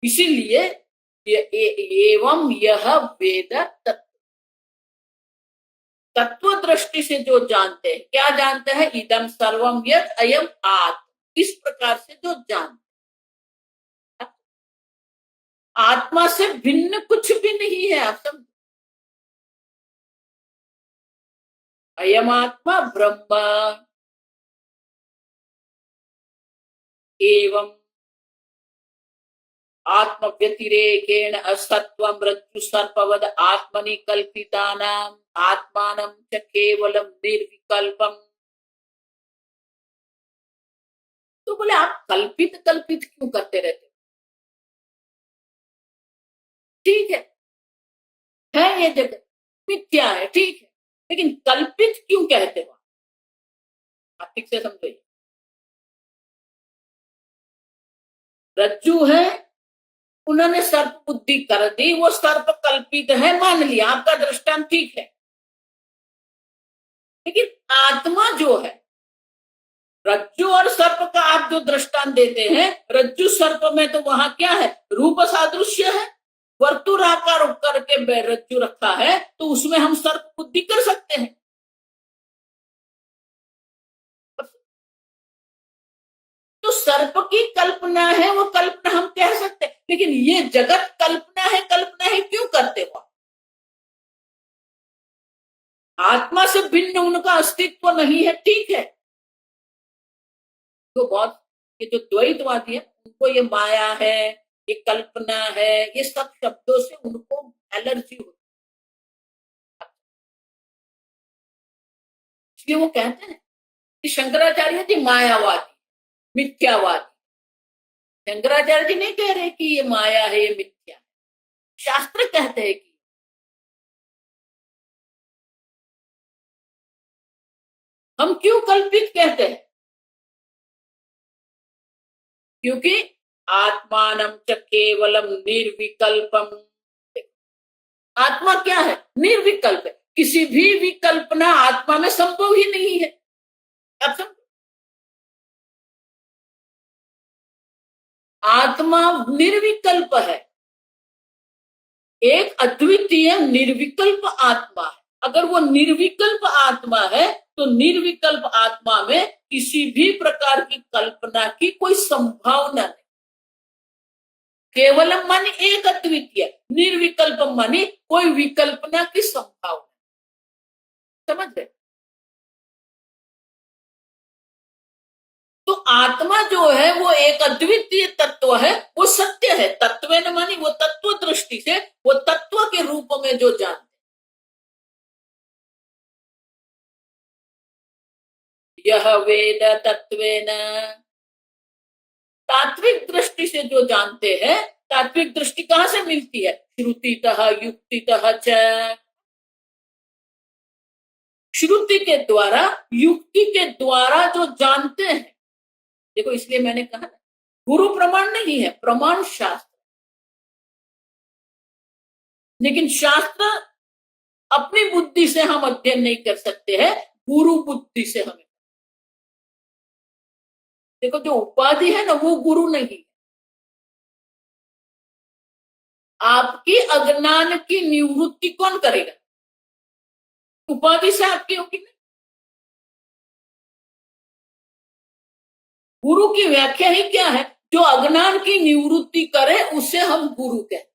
इसीलिए एवं यह वेद तत्व, तत्व दृष्टि से जो जानते हैं, क्या जानते हैं? इदम सर्वम यत् अयम आत्मा, इस प्रकार से जो जानते, आत्मा से भिन्न कुछ भी नहीं है। आप समझ, अयम आत्मा ब्रह्म एवं आत्म व्यतिरेकेण असत्वं रज्जु सर्पवद आत्मनि कल्पितानां आत्मानं च केवलं निर्विकल्पम। तो बोले आप कल्पित कल्पित क्यों करते रहते? ठीक है ये जगत मिथ्या है, ठीक है, लेकिन कल्पित क्यों कहते हो? आप ठीक से समझिए। रज्जु है, उन्होंने सर्प बुद्धि कर दी, वो सर्प कल्पित है मान लिया, आपका दृष्टांत ठीक है, लेकिन आत्मा जो है, रज्जु और सर्प का आप जो दृष्टांत देते हैं, रज्जु सर्प में तो वहां क्या है? रूप सादृश्य है, वर्तुलाकार करके रज्जु रखा है, तो उसमें हम सर्प बुद्धि कर सकते हैं। तो सर्प की कल्पना है, वो कल्पना हम कह सकते हैं, लेकिन ये जगत कल्पना है, कल्पना है क्यों करते हो? आत्मा से भिन्न उनका अस्तित्व नहीं है, ठीक है। तो बहुत ये जो द्वैतवादी है, उनको ये माया है, ये कल्पना है, ये सब शब्दों से उनको एलर्जी होती है, इसलिए वो कहते हैं कि शंकराचार्य जी मायावादी, मिथ्यावादी। शंकराचार्य जी नहीं कह रहे कि ये माया है, ये मिथ्या है, शास्त्र कहते हैं कि। हम क्यों कल्पित कहते हैं? क्योंकि आत्मानं च केवलम निर्विकल्पम, आत्मा क्या है? निर्विकल्प है, किसी भी विकल्पना आत्मा में संभव ही नहीं है। आप समझ, आत्मा निर्विकल्प है, एक अद्वितीय निर्विकल्प आत्मा है। अगर वो निर्विकल्प आत्मा है, तो निर्विकल्प आत्मा में किसी भी प्रकार की कल्पना की कोई संभावना नहीं। केवलम माने एक अद्वितीय, निर्विकल्प माने कोई विकल्पना की संभावना। समझ गए? तो आत्मा जो है वो एक अद्वितीय तत्व है, वो सत्य है। तत्व न मानी वो तत्व दृष्टि से, वो तत्व के रूप में जो जानते, यह वेद तत्वेन, तात्विक दृष्टि से जो जानते हैं। तात्विक दृष्टि कहां से मिलती है? श्रुतितः युक्तितः च, श्रुति के द्वारा युक्ति के द्वारा जो जानते हैं। देखो इसलिए मैंने कहा गुरु प्रमाण नहीं है, प्रमाण शास्त्र। लेकिन शास्त्र अपनी बुद्धि से हम अध्ययन नहीं कर सकते हैं, गुरु बुद्धि से हमें। देखो जो उपाधि है ना वो गुरु नहीं, आपकी अज्ञान की निवृत्ति कौन करेगा? उपाधि से आपकी होगी नहीं। गुरु की व्याख्या ही क्या है? जो अज्ञान की निवृत्ति करे उसे हम गुरु कहते।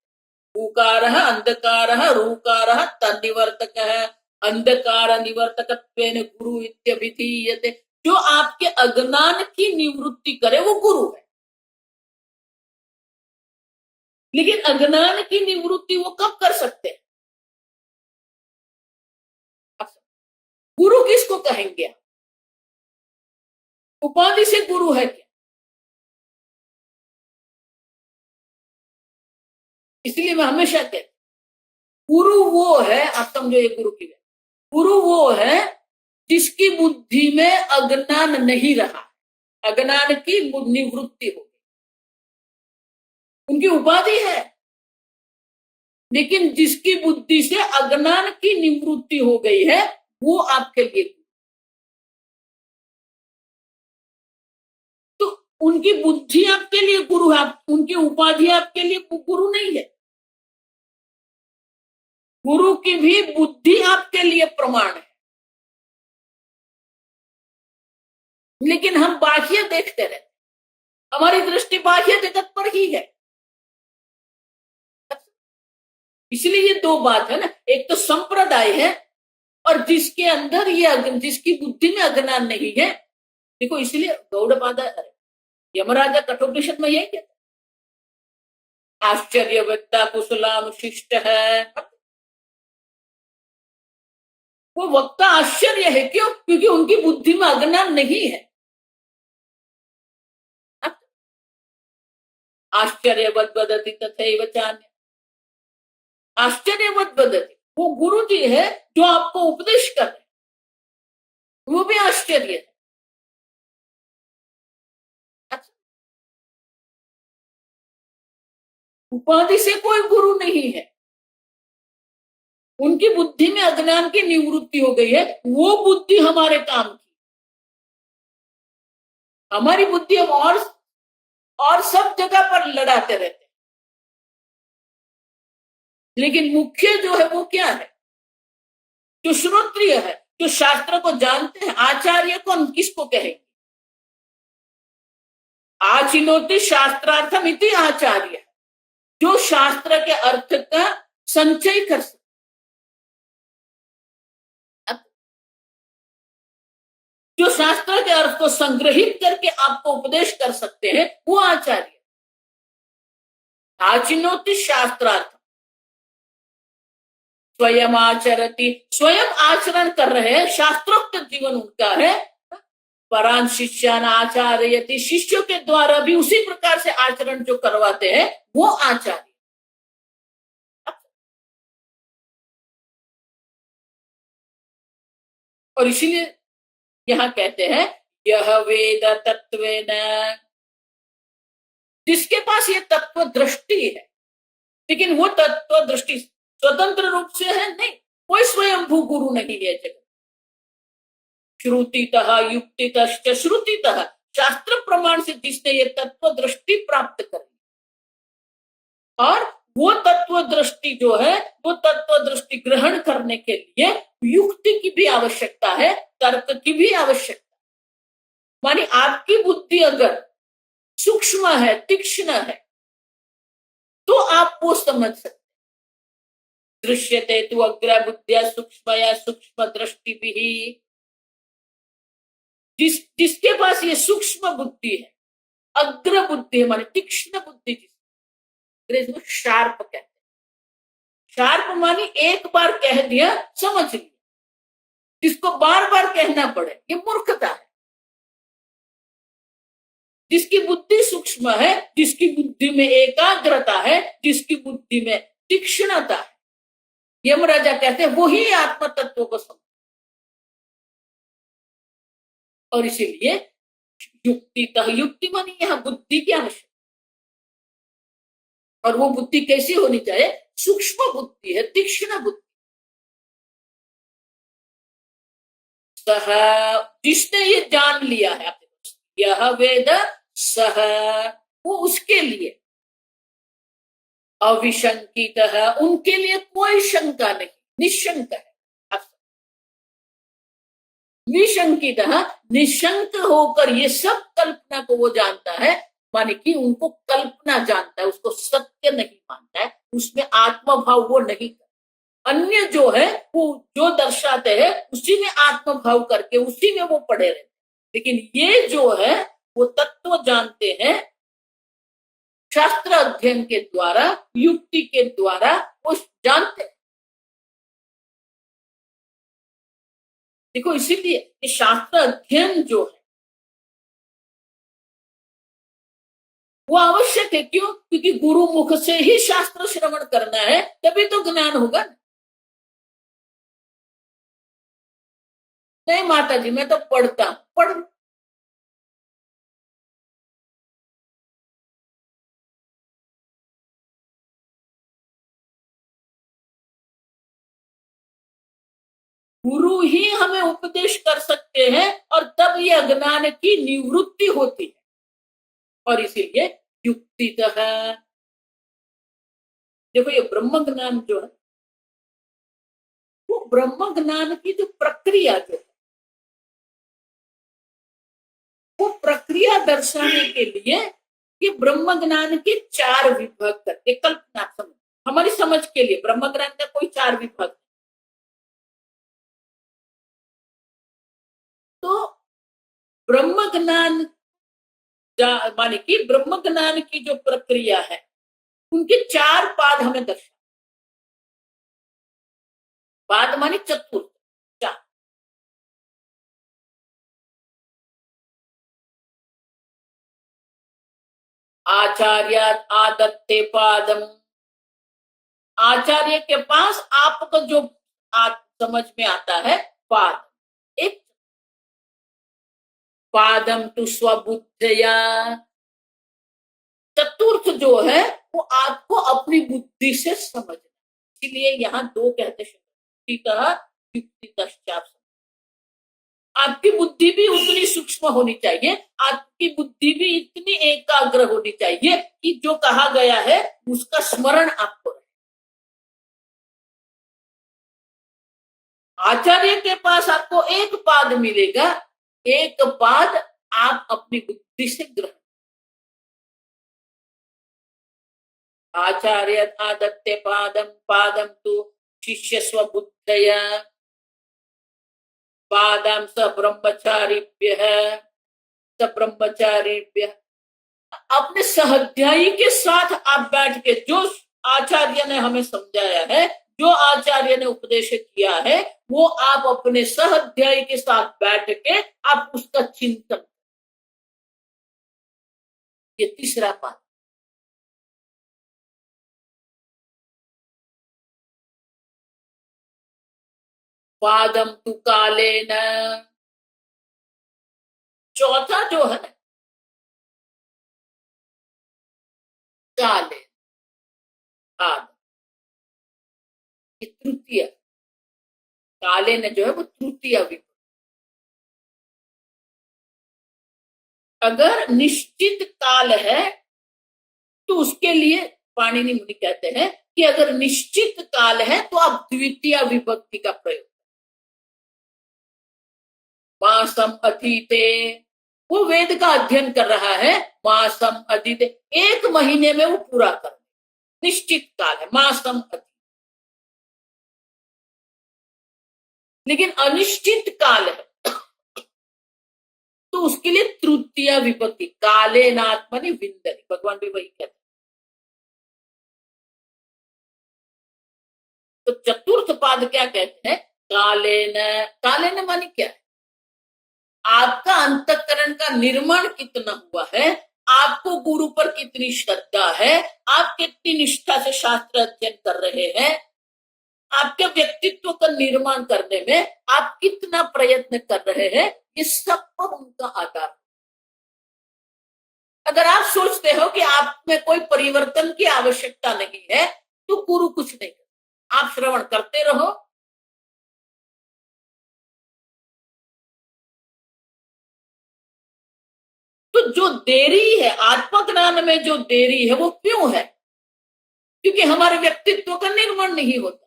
ऊकार अंधकार रूकार तन्निवर्तक है, अंधकार निवर्तकत्वेन गुरु इत्यभिधीयते। जो आपके अज्ञान की निवृत्ति करे वो गुरु है। लेकिन अज्ञान की निवृत्ति वो कब कर सकते हैं? गुरु किसको कहेंगे? उपाधि से गुरु है क्या? इसलिए मैं हमेशा कहती गुरु वो है, आप समझो ये गुरु की, गुरु वो है जिसकी बुद्धि में अज्ञान नहीं रहा, अज्ञान की निवृत्ति हो गई। उनकी उपाधि है, लेकिन जिसकी बुद्धि से अज्ञान की निवृत्ति हो गई है वो आपके लिए। तो उनकी बुद्धि आपके लिए गुरु है, उनकी उपाधि आपके लिए गुरु नहीं है। गुरु की भी बुद्धि आपके लिए प्रमाण है। लेकिन हम बाह्य देखते रहते, हमारी दृष्टि बाह्य जगत पर ही है। इसलिए ये दो बात है ना, एक तो संप्रदाय है और जिसके अंदर ये, जिसकी बुद्धि में अज्ञान नहीं है। देखो इसलिए गौड़पाद यमराजा कठोपनिषद में यही कहते, आश्चर्य वक्ता कुशलाम शिष्ट है। वो वक्ता आश्चर्य है, क्यों? क्योंकि उनकी बुद्धि में अज्ञान नहीं है। आश्चर्यवत वदति तथैव चान्य, आश्चर्यवत वदति, वो गुरु जी है जो आपको उपदेश कर रहे, वो भी आश्चर्य है। उपाधि से कोई गुरु नहीं है, उनकी बुद्धि में अज्ञान की निवृत्ति हो गई है, वो बुद्धि हमारे काम की। हमारी बुद्धि हम और सब जगह पर लड़ाते रहते, लेकिन मुख्य जो है वो क्या है? जो श्रोत्रिय है, जो शास्त्र को जानते हैं। आचार्य कौन किसको कहेंगे? आचिनोति शास्त्रार्थम इति आचार्य, जो शास्त्र के अर्थ का संचय कर सकते, जो शास्त्र के अर्थ को संग्रहित करके आपको उपदेश कर सकते हैं, वो आचार्य। आचिनोति शास्त्रार्थ, स्वयं आचरति, स्वयं आचरण कर रहे हैं, शास्त्रोक्त जीवन उनका है। परान शिष्यान आचार्यति, शिष्यों के द्वारा भी उसी प्रकार से आचरण जो करवाते हैं वो आचार्य। और इसीलिए यहां कहते हैं यह वेद तत्वेन, जिसके पास ये तत्व दृष्टि है, लेकिन वो तत्व दृष्टि स्वतंत्र रूप से है नहीं, कोई स्वयंभू गुरु नहीं है जगत। श्रुतितः युक्तितश्च, श्रुतितः शास्त्र प्रमाण से जिसने ये तत्व दृष्टि प्राप्त करी, और वो तत्व दृष्टि जो है, वो तत्व दृष्टि ग्रहण करने के लिए युक्ति की भी आवश्यकता है, तर्क की भी आवश्यकता। मानी आपकी बुद्धि अगर सूक्ष्म है, तीक्ष्ण है, तो आप वो समझ सकते। दृश्यते तु अग्र बुद्धिया सूक्ष्मया सूक्ष्म दृष्टि भी, जिसके पास ये सूक्ष्म बुद्धि है, अग्र बुद्धि है, माने तीक्ष्ण बुद्धि, अंग्रेजी में शार्प कहते हैं। शार्प मानी एक बार कह दिया समझ लिया, जिसको बार बार कहना पड़े ये मूर्खता है। जिसकी बुद्धि सूक्ष्म है, जिसकी बुद्धि में एकाग्रता है, जिसकी बुद्धि में तीक्ष्णता है, यमराजा कहते हैं वही आत्म तत्व को समझ। और इसीलिए युक्ति मानी यहां बुद्धि की आवश्यकता। और वो बुद्धि कैसी होनी चाहिए? सूक्ष्म बुद्धि है, तीक्ष्ण बुद्धि। सह, जिसने ये जान लिया है, यह वेद सह, वो उसके लिए अविशंकित है, उनके लिए कोई शंका नहीं, निशंक है। निशंकित, निशंक होकर ये सब कल्पना को वो जानता है, माने कि उनको कल्पना जानता है, उसको सत्य नहीं मानता है, उसमें आत्मभाव वो नहीं करता। अन्य जो है वो जो दर्शाते हैं उसी में आत्मभाव करके उसी में वो पड़े रहते, लेकिन ये जो है वो तत्व जानते हैं शास्त्र अध्ययन के द्वारा, युक्ति के द्वारा वो जानते हैं। देखो इसीलिए ये शास्त्र अध्ययन जो है वो आवश्यक है। क्यों? क्योंकि गुरु मुख से ही शास्त्र श्रवण करना है, तभी तो ज्ञान होगा। नहीं माता जी मैं तो पढ़ता पढ़, गुरु ही हमें उपदेश कर सकते हैं और तब ये अज्ञान की निवृत्ति होती है। और इसीलिए युक्ति है। देखो ये ब्रह्म ज्ञान जो है वो ब्रह्म ज्ञान की जो प्रक्रिया जो है वो प्रक्रिया दर्शाने के लिए ये ब्रह्म ज्ञान के 4 विभाग करके कल्पना समझ, हमारी समझ के लिए ब्रह्म ज्ञान का कोई 4 विभाग। तो ब्रह्म ज्ञान माने कि ब्रह्म ज्ञान की जो प्रक्रिया है उनके 4 पाद हमें दर्शा। पाद माने चतुर्थ, 4। आचार्य आदत्ते पादम, आचार्य के पास आपको जो समझ में आता है पाद, एक पादम तु स्वबुद्धया, चतुर्थ जो है वो आपको अपनी बुद्धि से समझना। इसलिए यहाँ 2 कहते युक्ति, आपकी बुद्धि भी उतनी सूक्ष्म होनी चाहिए, आपकी बुद्धि भी इतनी एकाग्र होनी चाहिए कि जो कहा गया है उसका स्मरण आपको रहे। आचार्य के पास आपको एक पाद मिलेगा, एक पाद आप अपनी बुद्धि से ग्रहण। आचार्य आदत्ते पादम, पादम तु शिष्य स्वबुद्धया, पादम स ब्रह्मचारिभ्य, स ब्रह्मचारिभ्य। अपने सहध्यायी के साथ आप बैठ के जो आचार्य ने हमें समझाया है, जो आचार्य ने उपदेश किया है, वो आप अपने सहध्यायी के साथ बैठ के आप उसका चिंतन, ये तीसरा पाद। पादम तु कालेन, चौथा जो है काले, पाद तृतीय, काले ने जो है वो तृतीय विभक्ति। अगर निश्चित काल है तो उसके लिए पाणिनि मुनि कहते हैं कि अगर निश्चित काल है तो आप द्वितीय विभक्ति का प्रयोग। मासम अधीते, वो वेद का अध्ययन कर रहा है, मासम अधीते, 1 महीने में वो पूरा कर, निश्चित काल है मासम अधीते। लेकिन अनिश्चित काल है, तो उसके लिए तृतीया विभक्ति, काले न आत्मनि विंदति, भगवान भी वही कहते हैं। तो चतुर्थ पाद क्या कहते हैं? काले न माने क्या है? आपका अंतःकरण का निर्माण कितना हुआ है, आपको गुरु पर कितनी श्रद्धा है, आप कितनी निष्ठा से शास्त्र अध्ययन कर रहे हैं, आपके व्यक्तित्व का निर्माण करने में आप कितना प्रयत्न कर रहे हैं, ये सब पर उनका आधार। अगर आप सोचते हो कि आप में कोई परिवर्तन की आवश्यकता नहीं है, तो गुरु कुछ नहीं कर, आप श्रवण करते रहो। तो जो देरी है आत्मज्ञान में, जो देरी है वो क्यों है? क्योंकि हमारे व्यक्तित्व का निर्माण नहीं होता।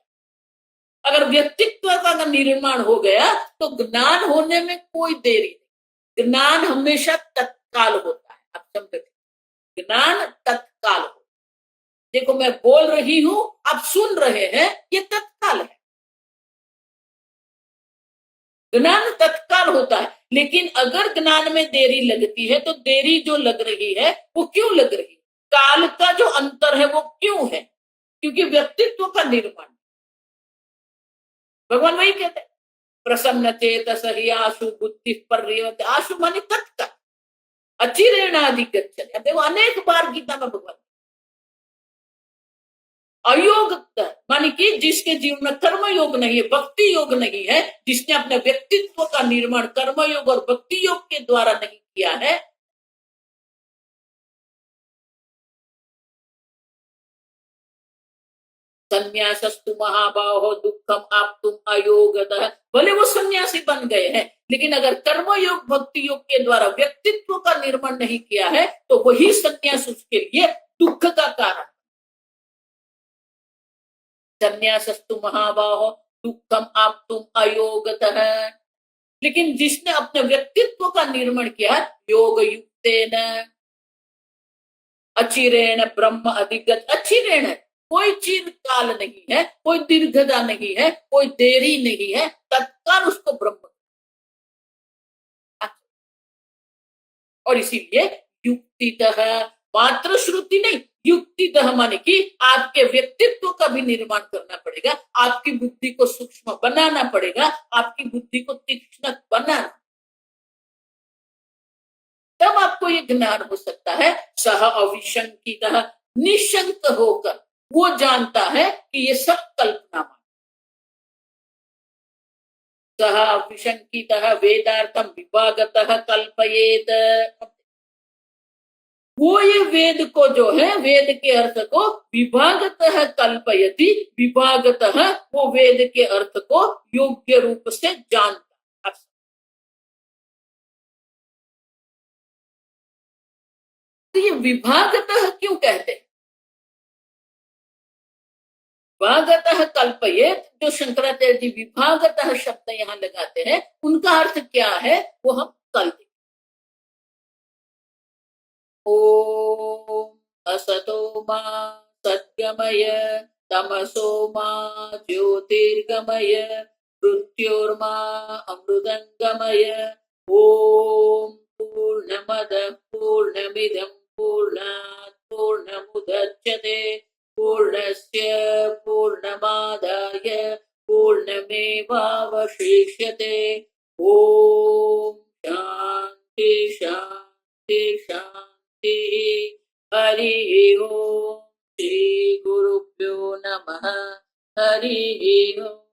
अगर व्यक्तित्व का निर्माण हो गया तो ज्ञान होने में कोई देरी नहीं। ज्ञान हमेशा तत्काल होता है। आप समझे? ज्ञान तत्काल हो। देखो मैं बोल रही हूं, आप सुन रहे हैं, ये तत्काल है। ज्ञान तत्काल होता है। लेकिन अगर ज्ञान में देरी लगती है तो देरी जो लग रही है वो क्यों लग रही है? काल का जो अंतर है वो क्यों है? क्योंकि व्यक्तित्व का निर्माण। भगवान वही कहते हैं, प्रसन्न चेतस हि आशु बुद्धि पर्यवत। आशु माने तत्काल, अचिरेणाधिगच्छति। अब देखो अनेक बार गीता में भगवान, अयोग माने कि जिसके जीवन में कर्म योग नहीं है, भक्ति योग नहीं है, जिसने अपने व्यक्तित्व का निर्माण कर्म योग और भक्ति योग के द्वारा नहीं किया है, संन्यासस्तु महाबाहो दुखम आप तुम अयोगतः। भले वो सन्यासी बन गए हैं, लेकिन अगर कर्म योग भक्ति योग के द्वारा व्यक्तित्व का निर्माण नहीं किया है तो वही सन्यास उसके लिए दुख का कारण। संन्यासस्तु महाबाहो दुखम आप तुम अयोगतः। लेकिन जिसने अपने व्यक्तित्व का निर्माण किया योग युक्तेन अचिरेण ब्रह्म अधिगत। अचिरेण कोई चिरकाल नहीं है, कोई दीर्घता नहीं है, कोई देरी नहीं है, तत्काल उसको ब्रह्म। और इसीलिए युक्तितः, मात्र श्रुति नहीं, युक्तितः माने कि आपके व्यक्तित्व का भी निर्माण करना पड़ेगा, आपकी बुद्धि को सूक्ष्म बनाना पड़ेगा, आपकी बुद्धि को तीक्ष्ण बनाना, तब आपको ये ज्ञान हो सकता है। सह अविशंकितः, निशंक होकर वो जानता है कि ये सब कल्पना। सह अविशंकितः वेदार्थम विभागतः कल्पयेत। वो ये वेद को जो है, वेद के अर्थ को विभागतः कल्पयति, विभागतः वो वेद के अर्थ को योग्य रूप से जानता। तो ये विभागतः क्यों कहते हैं? विभागतः कल्पयेत, जो शंकराचार्य जी विभागतः शब्द यहां लगाते हैं, उनका अर्थ क्या है वो हम कल देखेंगे। ओम असतो मा सद्गमय तमसो मा ज्योतिर्गमय मृत्योर्मा अमृतंगमय। ओम पूर्णमद पूर्णमिदं पूर्णात् पूर्णमुदच्यते पूर्णस्य पूर्णमादाय पूर्णमेवावशिष्यते। ओम शांति शांति शांति। हरि ओम। श्री गुरुभ्यो नमः। हरि ओम।